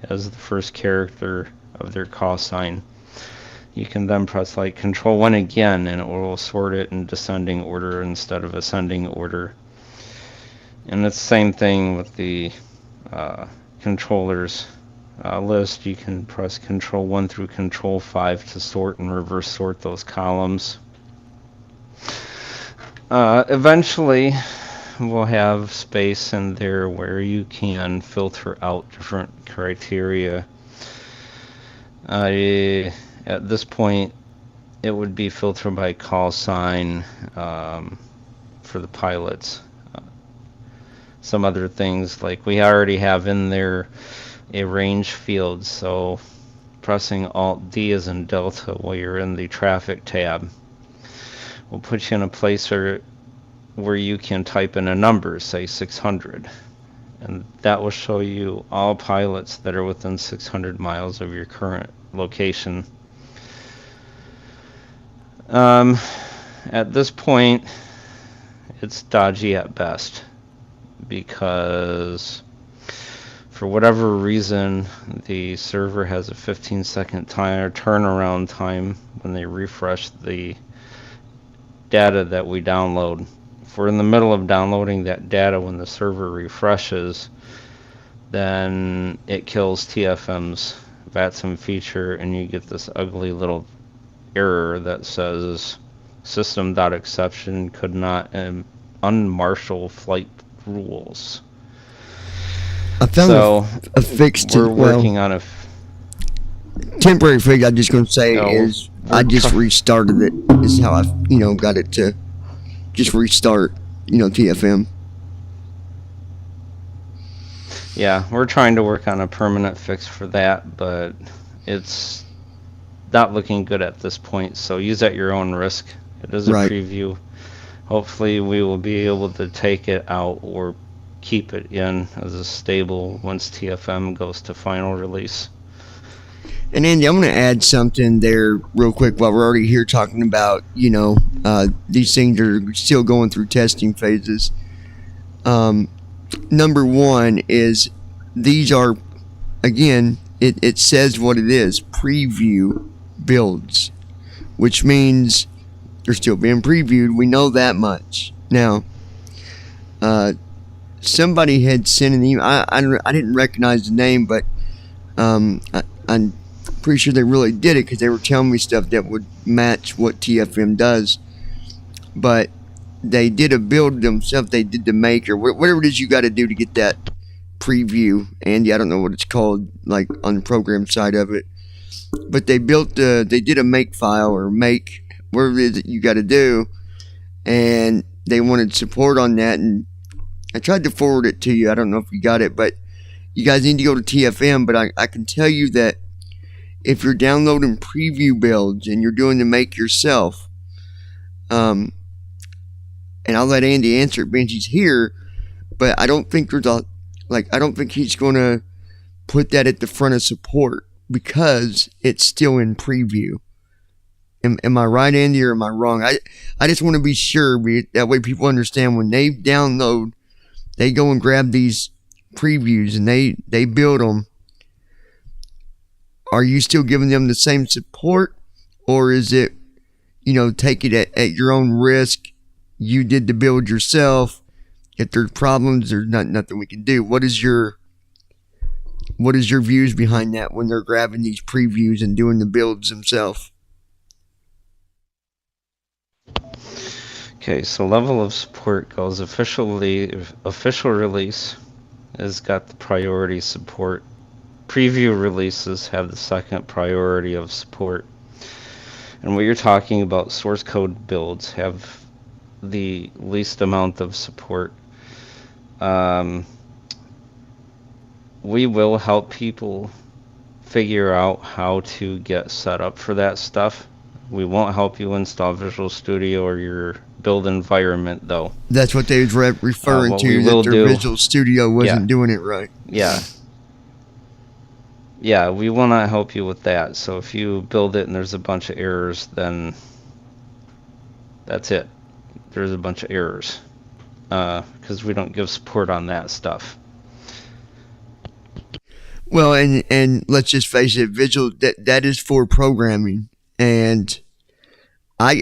as the first character of their call sign, you can then press Control 1 again, and it will sort it in descending order instead of ascending order. And it's the same thing with the controllers list. You can press Control 1 through Control 5 to sort and reverse sort those columns. Eventually, we'll have space in there where you can filter out different criteria. At this point, it would be filtered by call sign for the pilots. Some other things, like we already have in there a range field, so pressing Alt D as in Delta while you're in the traffic tab will put you in a place where you can type in a number, say 600, and that will show you all pilots that are within 600 miles of your current location. At this point, it's dodgy at best, because for whatever reason the server has a 15-second turnaround time when they refresh the data that we download. If we're in the middle of downloading that data when the server refreshes, then it kills TFM's VATSIM feature, and you get this ugly little error that says system.exception could not unmarshal flight rules. I found a fix to, we're working on a temporary fix. I'm just going to say is I just restarted it. Is how I got it to just restart TFM. Yeah, we're trying to work on a permanent fix for that, but it's not looking good at this point, so use at your own risk. It is a preview. Hopefully we will be able to take it out or keep it in as a stable once TFM goes to final release. And Andy, I'm going to add something there real quick while we're already here talking about, these things are still going through testing phases. Number one is these are, again, it says what it is, preview builds, which means they're still being previewed. We know that much. Now, somebody had sent an email. I didn't recognize the name, but I'm pretty sure they really did it because they were telling me stuff that would match what TFM does. But they did a build themselves. They did the make or whatever it is you got to do to get that preview. Andy, I don't know what it's called, like on the program side of it. But they did a make file or make whatever it is that you got to do, and they wanted support on that. And I tried to forward it to you. I don't know if you got it, but you guys need to go to TFM. But I can tell you that if you're downloading preview builds and you're doing the make yourself, and I'll let Andy answer it, Benji's here, but I don't think I don't think he's going to put that at the front of support because it's still in preview. Am I right, Andy, or am I wrong? I just want to be sure, that way people understand when they download, they go and grab these previews and they build them. Are you still giving them the same support, or is it, take it at your own risk? You did the build yourself. If there's problems, there's nothing we can do. What is your views behind that when they're grabbing these previews and doing the builds themselves? Okay, so level of support goes official release has got the priority support. Preview releases have the second priority of support. And what you're talking about, source code builds have the least amount of support. We will help people figure out how to get set up for that stuff. We won't help you install Visual Studio or your build environment, though. That's what they were referring to, that their Visual Studio wasn't doing it right. Yeah. Yeah, we will not help you with that. So if you build it and there's a bunch of errors, then that's it. There's a bunch of errors. Because we don't give support on that stuff. Well, and let's just face it, Visual, that is for programming. And I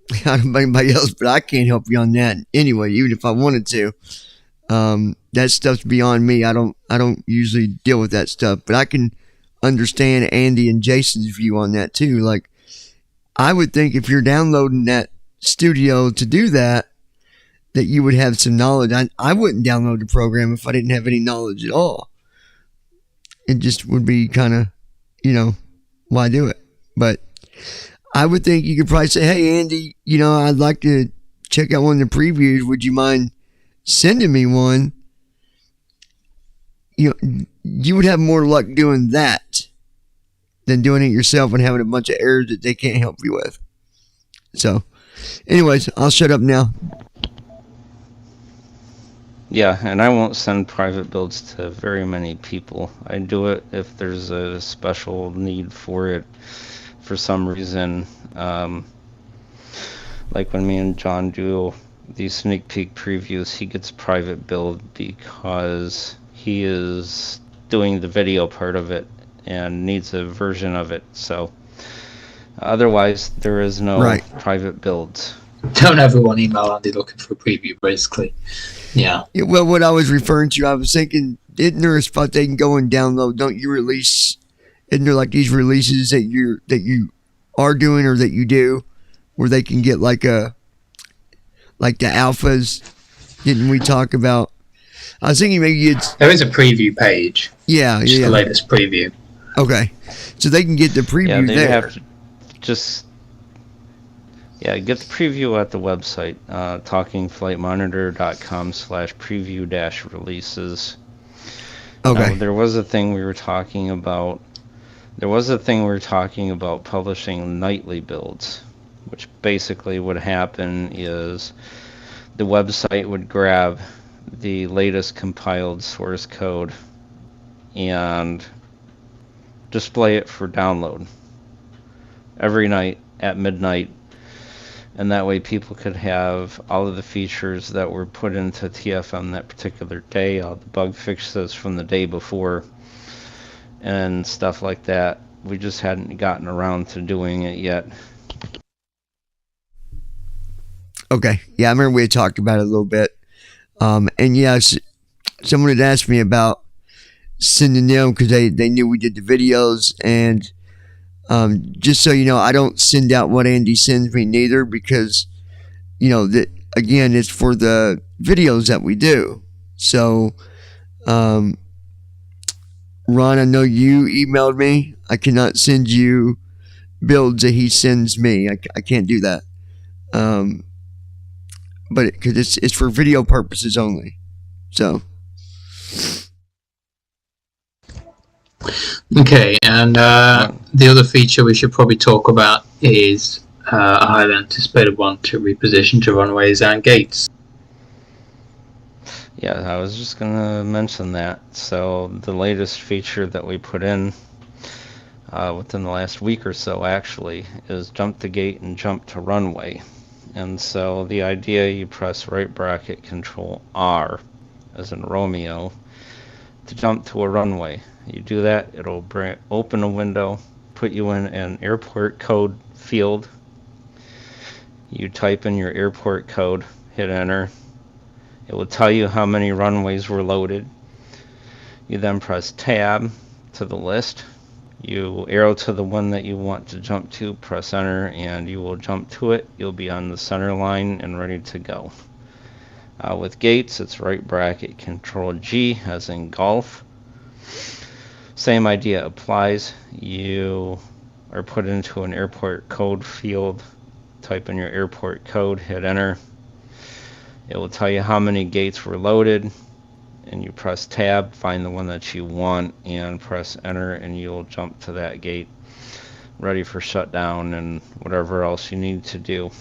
don't know about anybody else, but I can't help you on that anyway, even if I wanted to. That stuff's beyond me. I don't usually deal with that stuff, but I can understand Andy and Jason's view on that too. Like, I would think if you're downloading that studio to do that, that you would have some knowledge. I wouldn't download the program if I didn't have any knowledge at all. It just would be kind of, why do it? But I would think you could probably say, hey, Andy, I'd like to check out one of the previews. Would you mind sending me one? You would have more luck doing that than doing it yourself and having a bunch of errors that they can't help you with. So, anyways, I'll shut up now. Yeah, and I won't send private builds to very many people. I do it if there's a special need for it for some reason. Like when me and John do these sneak peek previews, he gets private build because he is doing the video part of it and needs a version of it. So otherwise, there is no private builds. Don't everyone email Andy looking for a preview, basically. Yeah. Well, what I was referring to, I was thinking, isn't there a spot they can go and download? Don't you release? Isn't there like these releases that you are doing or that you do, where they can get like the alphas? Didn't we talk about? I was thinking maybe there is a preview page. Yeah, just the latest preview. Okay, so they can get the preview they there. Have to just get the preview at the website, talkingflightmonitor.com/preview-releases. Okay. There was a thing we were talking about. Publishing nightly builds, which basically would happen is the website would grab the latest compiled source code and display it for download every night at midnight, and that way people could have all of the features that were put into TFM that particular day, all the bug fixes from the day before and stuff like that. We just hadn't gotten around to doing it yet. Okay. Yeah, I remember we had talked about it a little bit. And yes, someone had asked me about sending them because they knew we did the videos. And just so you know, I don't send out what Andy sends me neither because, that again, it's for the videos that we do. So, Ron, I know you emailed me. I cannot send you builds that he sends me. I can't do that. But because it's for video purposes only. So. Okay, and the other feature we should probably talk about is a highly anticipated one to reposition to runways and gates. Yeah, I was just going to mention that. So the latest feature that we put in within the last week or so actually is jump to gate and jump to runway. And so the idea, you press right bracket control R as in Romeo to jump to a runway. You do that, it'll open a window, put you in an airport code field. You type in your airport code, hit enter. It will tell you how many runways were loaded. You then press tab to the list. You arrow to the one that you want to jump to, press enter, and you will jump to it. You'll be on the center line and ready to go. With gates, it's right bracket control G as in golf. Same idea applies. You are put into an airport code field. Type in your airport code, hit enter. It will tell you how many gates were loaded, and you press tab, find the one that you want, and press enter, and you'll jump to that gate, ready for shutdown and whatever else you need to do.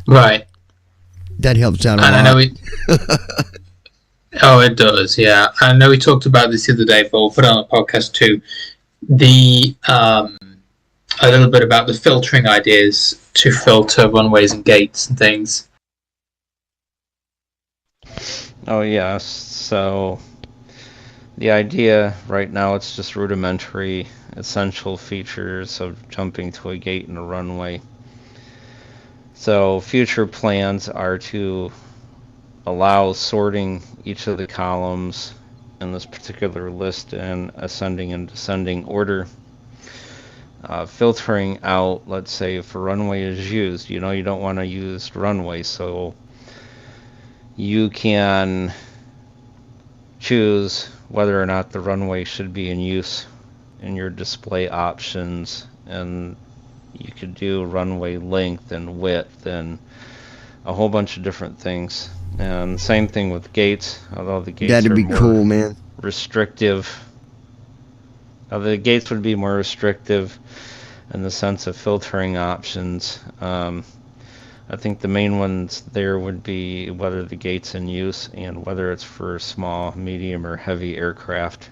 Right. That helps out a lot. I know oh, it does, yeah. I know we talked about this the other day, but we'll put it on a podcast too. A little bit about the filtering ideas to filter runways and gates and things. Oh yeah, so the idea right now, it's just rudimentary essential features of jumping to a gate and a runway. So future plans are to allow sorting each of the columns in this particular list in ascending and descending order. Filtering out, let's say if a runway is used, you don't want to use runway, so you can choose whether or not the runway should be in use in your display options, and you could do runway length and width and a whole bunch of different things. And same thing with gates, although the gates That'd are be more cool, man. restrictive. The gates would be more restrictive in the sense of filtering options. I think the main ones there would be whether the gate's in use and whether it's for small, medium, or heavy aircraft.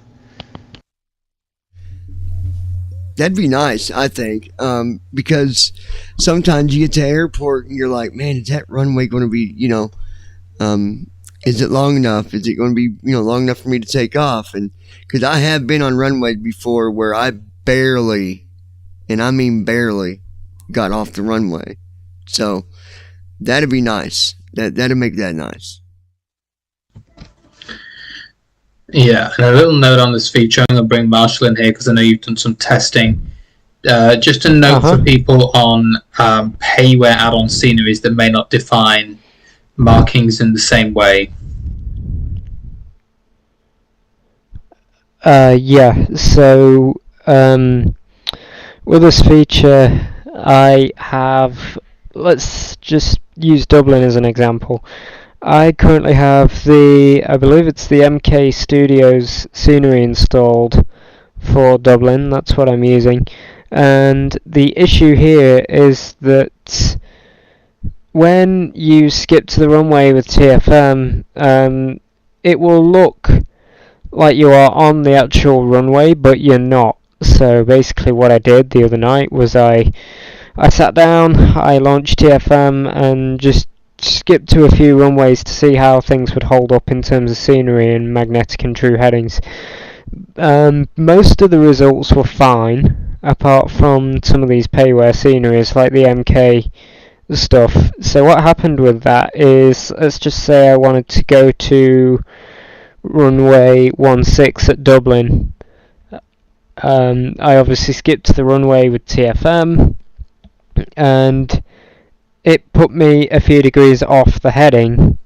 That'd be nice, I think, because sometimes you get to the airport and you're like, man, is that runway going to be, is it long enough? Is it going to be, long enough for me to take off? And because I have been on runways before where I barely, and I mean barely, got off the runway. So that'd be nice. That'd make that nice. Yeah, and a little note on this feature, I'm going to bring Marshall in here because I know you've done some testing. Just a note for people on payware add-on sceneries that may not define markings in the same way. Yeah, so with this feature, I have, let's just use Dublin as an example. I currently have I believe it's the MK Studios scenery installed for Dublin. That's what I'm using. And the issue here is that when you skip to the runway with TFM, it will look like you are on the actual runway, but you're not. So basically what I did the other night was I sat down, I launched TFM and just skipped to a few runways to see how things would hold up in terms of scenery and magnetic and true headings. Most of the results were fine, apart from some of these payware sceneries like the MK stuff. So what happened with that is, let's just say I wanted to go to runway 16 at Dublin. I obviously skipped to the runway with TFM, and it put me a few degrees off the heading,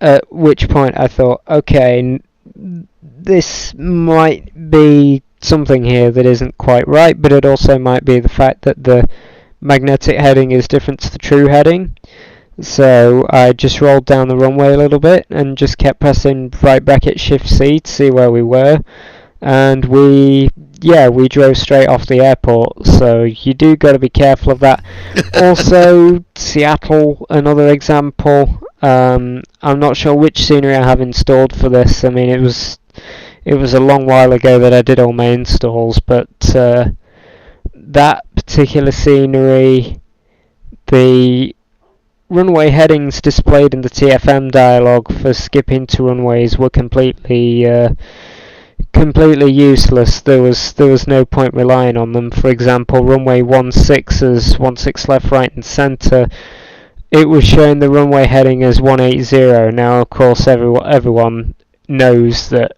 at which point I thought, okay, this might be something here that isn't quite right, but it also might be the fact that the magnetic heading is different to the true heading. So I just rolled down the runway a little bit and just kept pressing right bracket shift C to see where we were, and we drove straight off the airport. So you do got to be careful of that. Also, Seattle, another example. I'm not sure which scenery I have installed for this. I mean, it was a long while ago that I did all my installs, but that particular scenery, the runway headings displayed in the TFM dialog for skipping to runways were completely useless. There was no point relying on them. For example, runway 16's 16 left, right and centre, it was showing the runway heading as 180. Now of course everyone knows that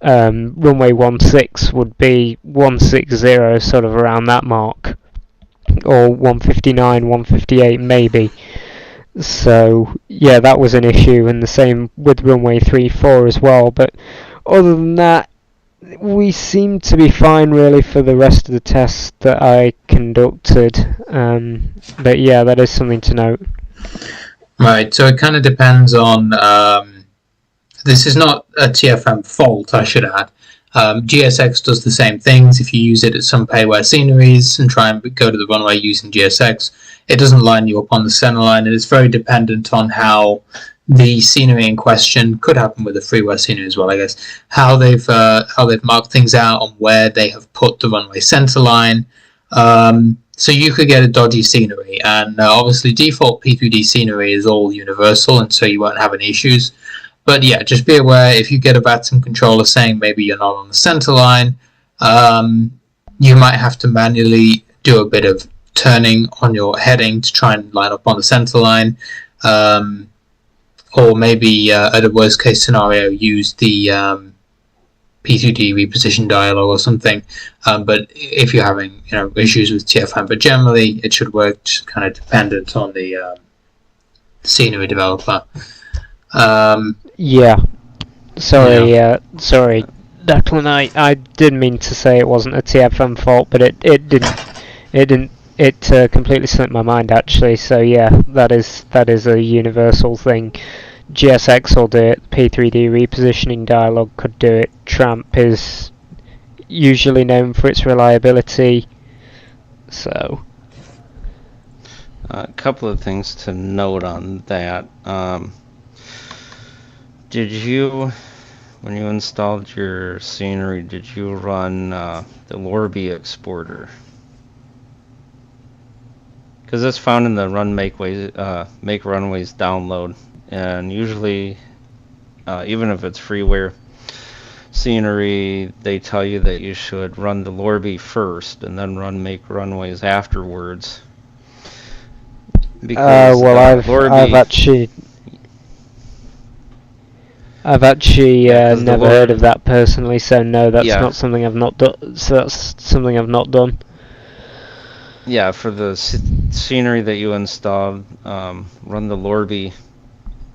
runway 16 would be 160, sort of around that mark, or 159, 158 maybe. So yeah, that was an issue, and the same with runway 34 as well. But other than that, we seem to be fine really for the rest of the tests that I conducted. But yeah, that is something to note. Right, so it kind of depends on, this is not a TFM fault, I should add. GSX does the same things. If you use it at some payware sceneries and try and go to the runway using GSX, it doesn't line you up on the center line, and it's very dependent on how the scenery in question, could happen with the freeware scenery as well, I guess, how they've marked things out on where they have put the runway center line. So you could get a dodgy scenery, and obviously default P2D scenery is all universal, and so you won't have any issues. But yeah, just be aware, if you get a VATSIM controller saying maybe you're not on the center line, you might have to manually do a bit of turning on your heading to try and line up on the center line, or maybe at a worst case scenario use the P3D reposition dialog or something. But if you're having issues with TFM, but generally it should work, just kind of dependent on the scenery developer. Yeah. Sorry, Declan. I did mean to say it wasn't a TFM fault, but it didn't. It completely slipped my mind actually. So yeah, that is a universal thing. GSX will do it. P3D repositioning dialog could do it. Tramp is usually known for its reliability. So. A couple of things to note on that. Did you, when you installed your scenery, did you run the Lorby exporter? Because it's found in the make runways download, and usually, even if it's freeware scenery, they tell you that you should run the Lorby first and then run make runways afterwards. Because I've actually never heard of that personally, so no, that's not something I've not done. So that's something I've not done. Yeah, for the scenery that you installed, run the Lorby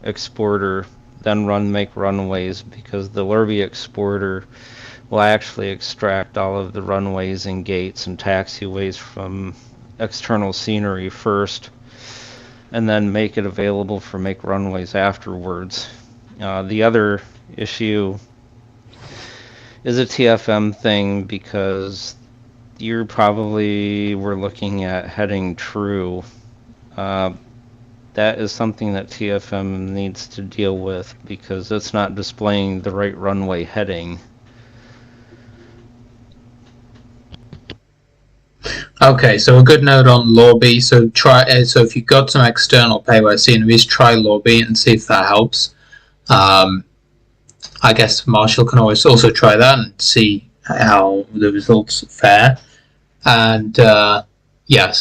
exporter, then run make runways, because the Lorby exporter will actually extract all of the runways and gates and taxiways from external scenery first, and then make it available for make runways afterwards. The other issue is a TFM thing, because you probably were looking at heading true. That is something that TFM needs to deal with, because it's not displaying the right runway heading. Okay, so a good note on Lorby. So so if you've got some external payware sceneries, try Lorby and see if that helps. I guess Marshall can always also try that and see how the results fare. And so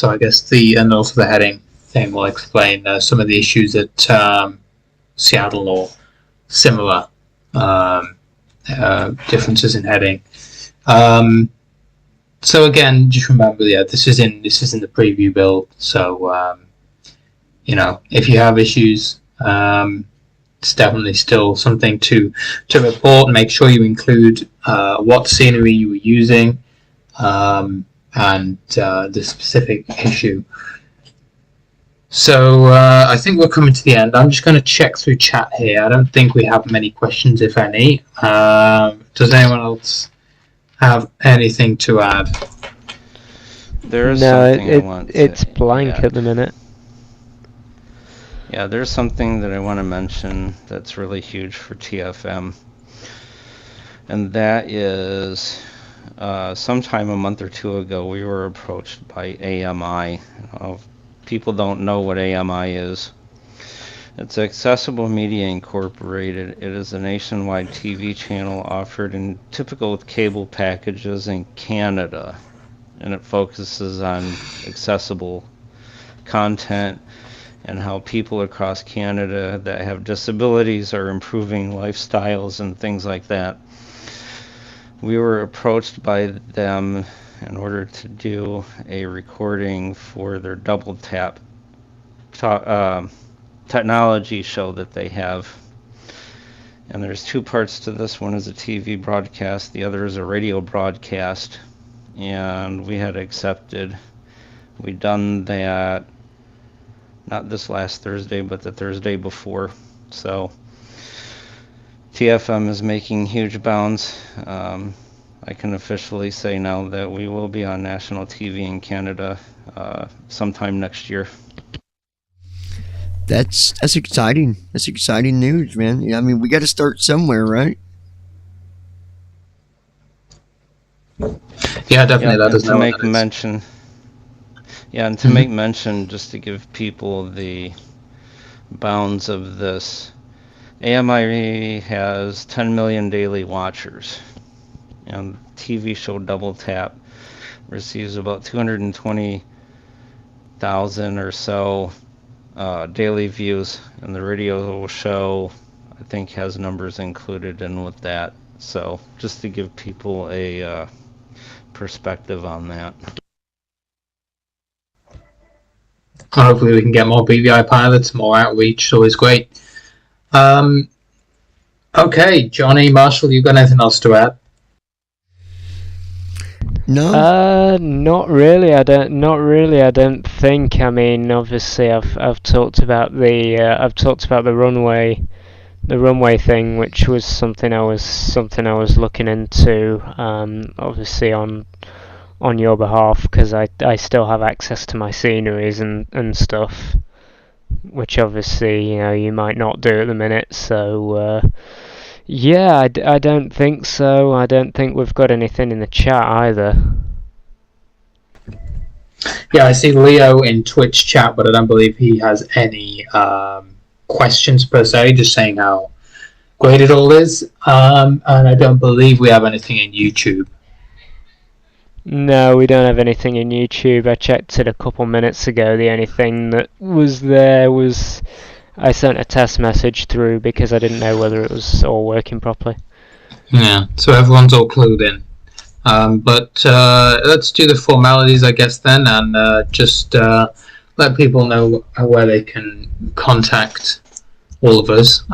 I guess and also the heading thing will explain some of the issues at Seattle or similar differences in heading. So again, just remember, this is in the preview build. So if you have issues, it's definitely still something to report. Make sure you include what scenery you were using and the specific issue. So I think we're coming to the end. I'm just going to check through chat here. I don't think we have many questions, if any. Does anyone else have anything to add? There's it's blank at the minute. Yeah, there's something that I want to mention that's really huge for TFM, and that is sometime a month or two ago we were approached by AMI. People don't know what AMI is. It's Accessible Media Incorporated. It is a nationwide TV channel offered in typical cable packages in Canada, and it focuses on accessible content and how people across Canada that have disabilities are improving lifestyles and things like that. We were approached by them in order to do a recording for their double tap technology show that they have. And there's two parts to this. One is a TV broadcast, the other is a radio broadcast. And we had accepted. We done that not this last Thursday, but the Thursday before. So TFM is making huge bounds. I can officially say now that we will be on national TV in Canada sometime next year. That's exciting. That's exciting news, man. I mean, we got to start somewhere, right? Yeah, definitely. That to make mention. Yeah, and to make mention, just to give people the bounds of this, AMI has 10 million daily watchers, and TV show Double Tap receives about 220 1,000 or so daily views, and the radio show, I think, has numbers included in with that. So just to give people a perspective on that. Hopefully we can get more BVI pilots, more outreach. It's always great. Okay, Johnny, Marshall, you got anything else to add? No. Not really. I don't think. I mean, obviously, I've talked about the runway thing, which was something I was looking into. Obviously on your behalf, because I still have access to my sceneries and stuff, which obviously you might not do at the minute. So yeah, I don't think so. I don't think we've got anything in the chat either. Yeah, I see Leo in Twitch chat, but I don't believe he has any questions per se, just saying how great it all is. And I don't believe we have anything in YouTube. No, we don't have anything in YouTube. I checked it a couple minutes ago. The only thing that was there was I sent a test message through because I didn't know whether it was all working properly. Yeah, so everyone's all clued in. But let's do the formalities, I guess, then, and just let people know where they can contact all of us.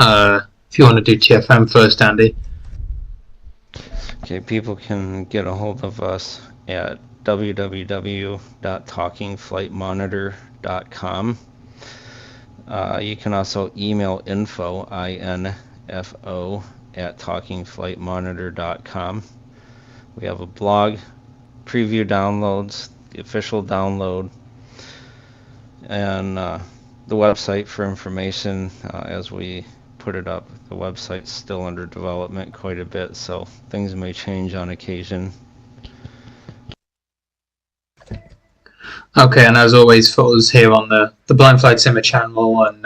If you want to do TFM first, Andy. Okay, people can get a hold of us at www.talkingflightmonitor.com. You can also email info, INFO, at talkingflightmonitor.com. We have a blog, preview downloads, the official download, and the website for information as we put it up. The website's still under development quite a bit, so things may change on occasion. Okay, and as always, for us here on the Blind Flight Simmer channel, and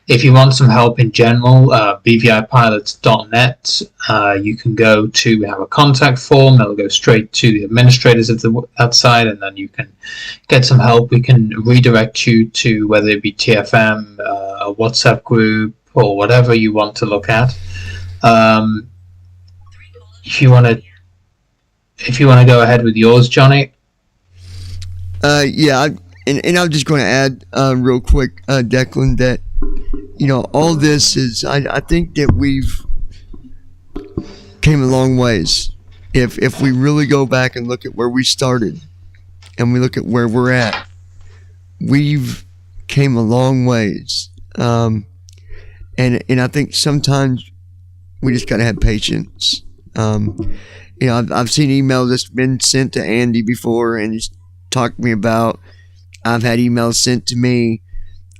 if you want some help in general, bvipilots.net, you can go to, we have a contact form that'll go straight to the administrators of that site, and then you can get some help. We can redirect you to whether it be TFM, a WhatsApp group, or whatever you want to look at. If you want to go ahead with yours, Johnny. Yeah, and I'm just going to add real quick, Declan, that all this is. I think that we've came a long ways. If we really go back and look at where we started, and we look at where we're at, we've came a long ways. And I think sometimes we just got to have patience. I've seen emails that's been sent to Andy before, and he's talked to me about. I've had emails sent to me,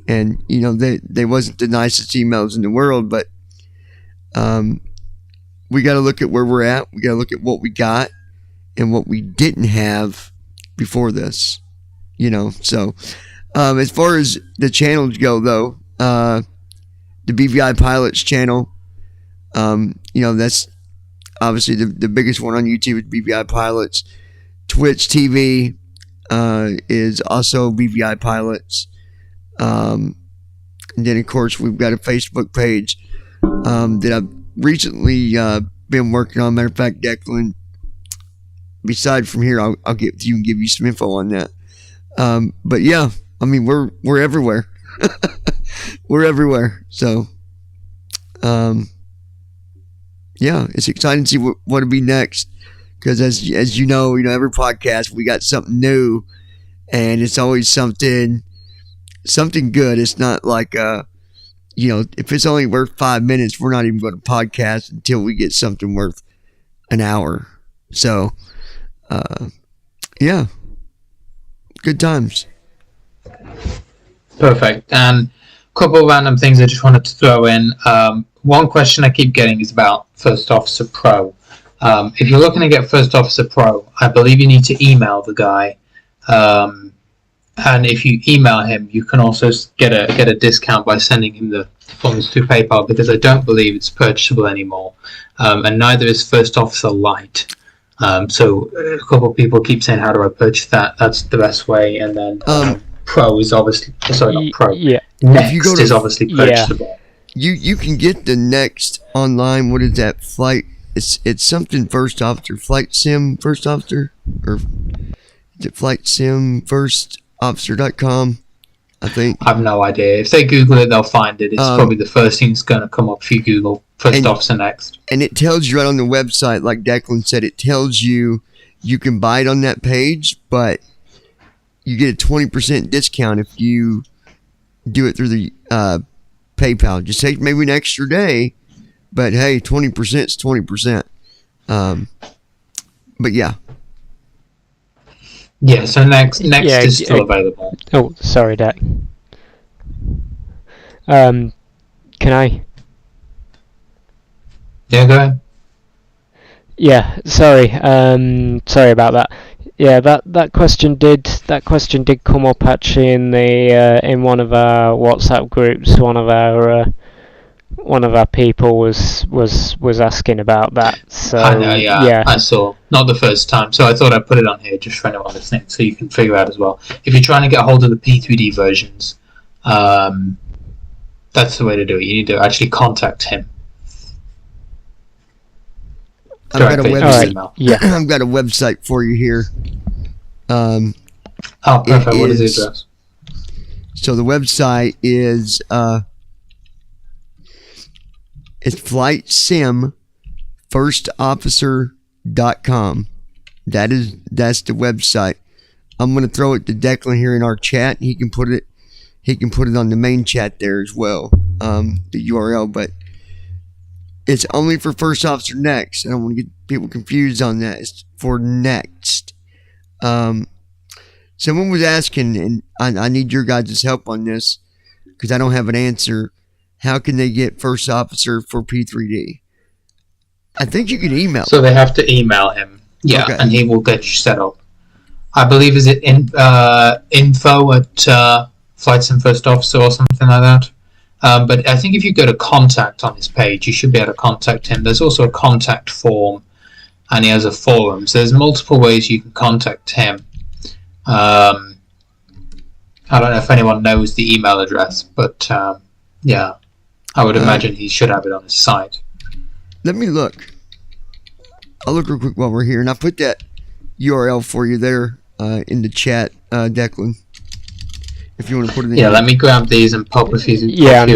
and they wasn't the nicest emails in the world, but we got to look at where we're at. We got to look at what we got and what we didn't have before this. So as far as the channels go, though, the BVI Pilots channel, that's obviously the biggest one on YouTube is BVI Pilots. Twitch TV is also BVI Pilots. And then, of course, we've got a Facebook page that I've recently been working on. Matter of fact, Declan, beside from here, I'll get to you and give you some info on that. But yeah, I mean, we're everywhere. We're everywhere. So, yeah, it's exciting to see what'll be next. Because as you know, every podcast we got something new, and it's always something good. It's not like if it's only worth 5 minutes, we're not even going to podcast until we get something worth an hour. So, yeah, good times. Perfect. And a couple of random things I just wanted to throw in. One question I keep getting is about First Officer Pro. If you're looking to get First Officer Pro, I believe you need to email the guy. And if you email him, you can also get a discount by sending him the funds through PayPal, because I don't believe it's purchasable anymore. And neither is First Officer Lite. So a couple of people keep saying, how do I purchase that? That's the best way. And then Pro is obviously not Pro. Yeah. Next If you go to- is obviously purchasable. You can get the Next online. What is that? Flight. It's something first officer. Flight sim first officer, or is it flight sim first officer.com? I think. I have no idea. If they Google it, they'll find it. It's probably the first thing that's going to come up if you Google First Officer Next. And it tells you right on the website, like Declan said, it tells you can buy it on that page, but you get a 20% discount if you do it through the PayPal. Just take maybe an extra day, but hey, 20% is 20%. But yeah. Yeah, so next is still available. Oh, sorry, Dak. Can I? Yeah, go ahead. Yeah, sorry. Sorry about that. Yeah, that question did come up actually in the in one of our WhatsApp groups. One of our people was asking about that. So I know, yeah, I saw. Not the first time, so I thought I'd put it on here just for anyone listening, so you can figure out as well. If you're trying to get hold of the P3D versions, that's the way to do it. You need to actually contact him. I've got a website. Email. Yeah. I've got a website for you here. Oh, perfect. What is the address? So the website is it's flightsimfirstofficer.com. That's the website. I'm gonna throw it to Declan here in our chat. He can put it on the main chat there as well. The URL, but it's only for First Officer Next. I don't want to get people confused on that. It's for Next. Someone was asking, and I need your guys' help on this because I don't have an answer. How can they get First Officer for P3D? I think you can email. So they have to email him. Yeah, Okay. and he will get you set up. I believe is it info at Flight Sim First Officer or something like that. But I think if you go to contact on his page, you should be able to contact him. There's also a contact form, and he has a forum. So there's multiple ways you can contact him. I don't know if anyone knows the email address, but yeah, I would imagine he should have it on his site. Let me look. I'll look real quick while we're here, and I put that URL for you there in the chat, Declan. If you want to put it in. Yeah, let me grab these and pop a few. Yeah, I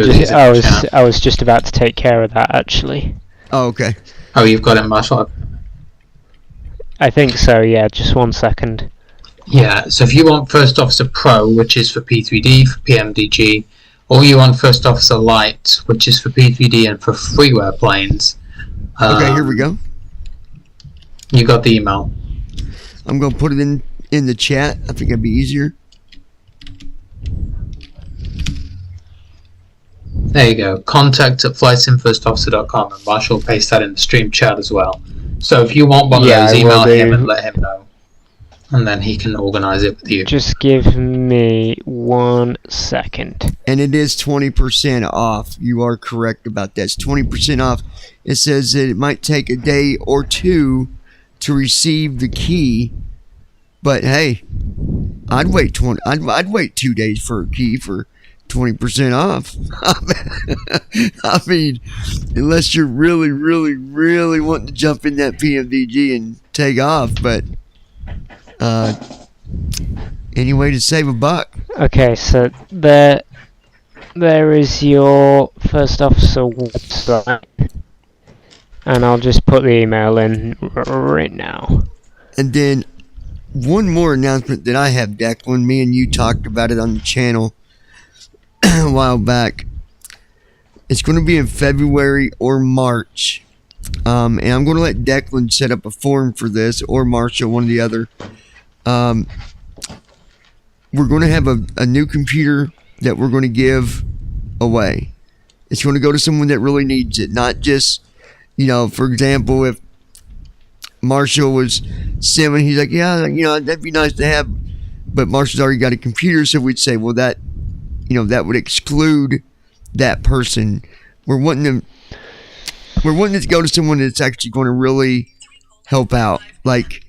I was just about to take care of that actually. Oh, okay. Oh, you've got it, Marshall. I think so. Yeah, just 1 second. Yeah, so if you want First Officer Pro, which is for P3D, for pmdg, or you want First Officer Lite, which is for P3D and for freeware planes. Okay, here we go. You got the email. I'm going to put it in the chat. I think it'd be easier. There you go. Contact at flightsimfirstofficer.com, and Marshall will paste that in the stream chat as well. So if you want one of those, email him and let him know. And then he can organise it with you. Just give me 1 second. And it is 20% off. You are correct about that. It's 20% off. It says that it might take a day or two to receive the key, but hey, I'd wait 2 days for a key for 20% off. I mean, unless you're really, really, really wanting to jump in that PMDG and take off, but any way to save a buck. Okay, so there is your First Officer website, and I'll just put the email in right now. And then one more announcement that I have, Declan. Me and you talked about it on the channel a while back. It's going to be in February or March. And I'm going to let Declan set up a form for this, or Marshall, one or the other. We're going to have a new computer that we're going to give away. It's going to go to someone that really needs it, not just, for example, if Marshall was simming, he's like, yeah, that'd be nice to have, but Marshall's already got a computer, so we'd say, well, that would exclude that person. We're wanting to go to someone that's actually going to really help out, like,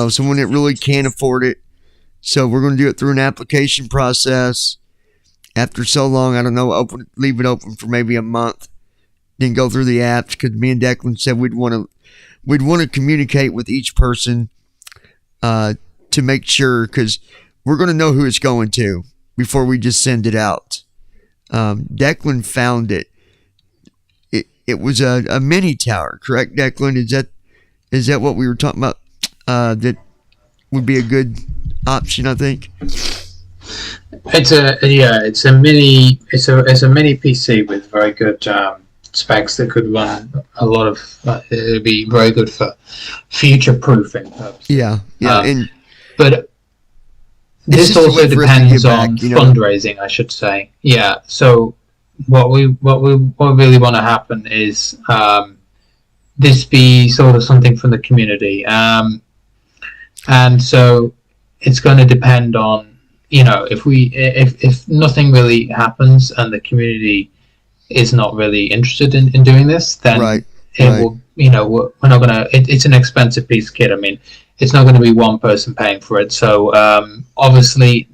someone that really can't afford it, So we're going to do it through an application process. After so long, I don't know, leave it open for maybe a month, then go through the apps, because me and Declan said we'd want to communicate with each person to make sure, because we're going to know who it's going to before we just send it out. Declan found it. It was a mini tower, correct, Declan? Is that what we were talking about? That would be a good option, I think. It's a mini PC with very good specs that could run a lot of. It'd be very good for future proofing purposes. Yeah, but this also depends on fundraising, I should say. Yeah. So what really want to happen is this be sort of something from the community, and so it's going to depend on, if nothing really happens and the community is not really interested in doing this, then will, we're not going to, it's an expensive piece of kit. I mean, it's not going to be one person paying for it. So obviously,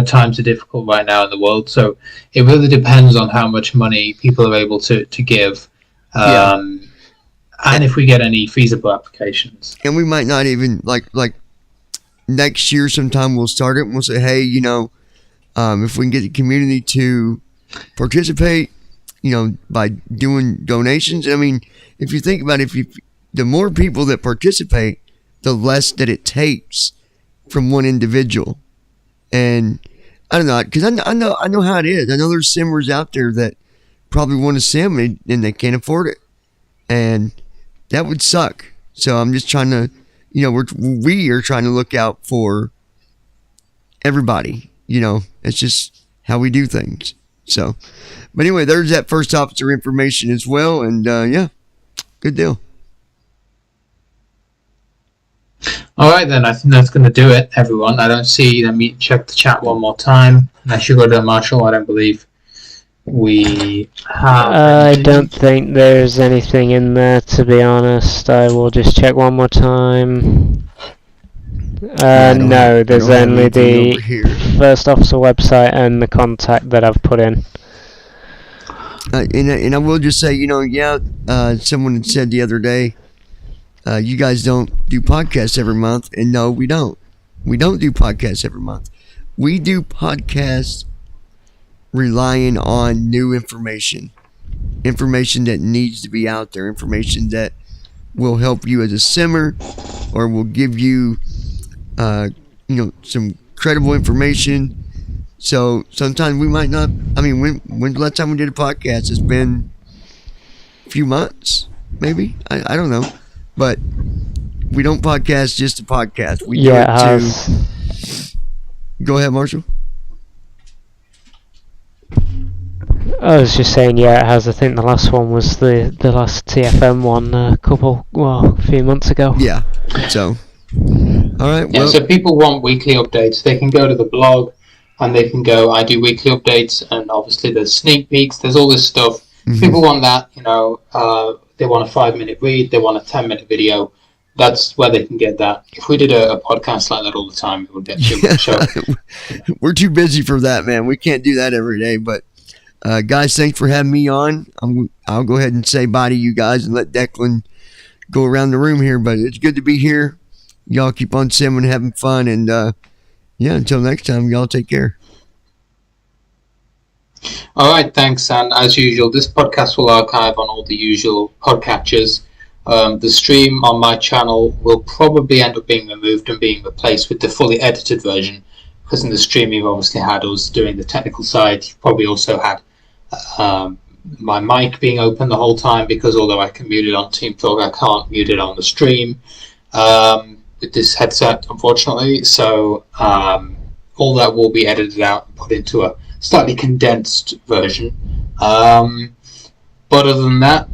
times are difficult right now in the world. So it really depends on how much money people are able to give. And if we get any feasible applications. And we might not even, like next year sometime we'll start it and we'll say, hey, if we can get the community to participate, by doing donations. I mean, if you think about it, the more people that participate, the less that it takes from one individual. And I don't know, because I know how it is. I know there's simmers out there that probably want to sim and they can't afford it, and that would suck. So I'm just trying to, we are trying to look out for everybody. It's just how we do things. So, but anyway, there's that first officer information as well, and good deal. All right, then. I think that's going to do it, everyone. I don't see. Let me check the chat one more time. Unless you go to Marshall, I don't believe we have. I don't think there's anything in there, to be honest. I will just check one more time. No, there's only the first officer website and the contact that I've put in. And I will just say, someone had said the other day, you guys don't do podcasts every month. And no, we don't. We don't do podcasts every month. We do podcasts relying on new information that needs to be out there, information that will help you as a simmer or will give you, some credible information. So sometimes we might not, when's the last time we did a podcast? It's been a few months, maybe. I don't know. But we don't podcast just to podcast. We do it to... Go ahead, Marshall. I was just saying, it has. I think the last one was the last TFM one a few months ago. Yeah. So, all right. Well, so people want weekly updates. They can go to the blog and they can go, I do weekly updates, and obviously there's sneak peeks, there's all this stuff. Mm-hmm. People want that, they want a 5-minute read, they want a 10-minute video. That's where they can get that. If we did a podcast like that all the time, it would get too much. So, we're too busy for that, man. We can't do that every day. But guys, thanks for having me on. I'll go ahead and say bye to you guys and let Declan go around the room here. But it's good to be here. Y'all keep on simming and having fun. And until next time, y'all take care. All right, thanks. And as usual, this podcast will archive on all the usual podcatchers. The stream on my channel will probably end up being removed and being replaced with the fully edited version, because in the stream you've obviously had us doing the technical side. You've probably also had my mic being open the whole time, because although I can mute it on TeamTalk, I can't mute it on the stream with this headset, unfortunately. So all that will be edited out and put into a slightly condensed version. But other than that,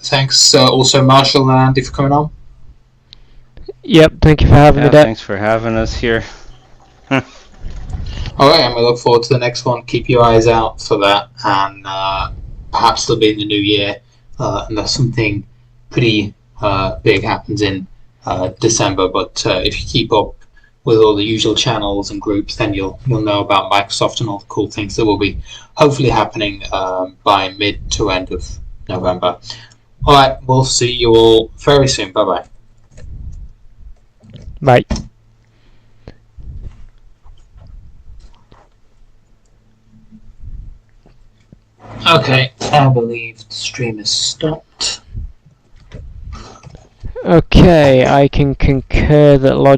thanks also Marshall and Andy for coming on. Yep, thank you for having me. Thanks for having us here. Alright, and we look forward to the next one. Keep your eyes out for that, and perhaps it'll be in the new year, unless something pretty big happens in December. But if you keep up with all the usual channels and groups, then you'll know about Microsoft and all the cool things that will be hopefully happening by mid to end of November. All right, we'll see you all very soon. Bye-bye. Bye. Okay, I believe the stream is stopped. Okay, I can concur that logic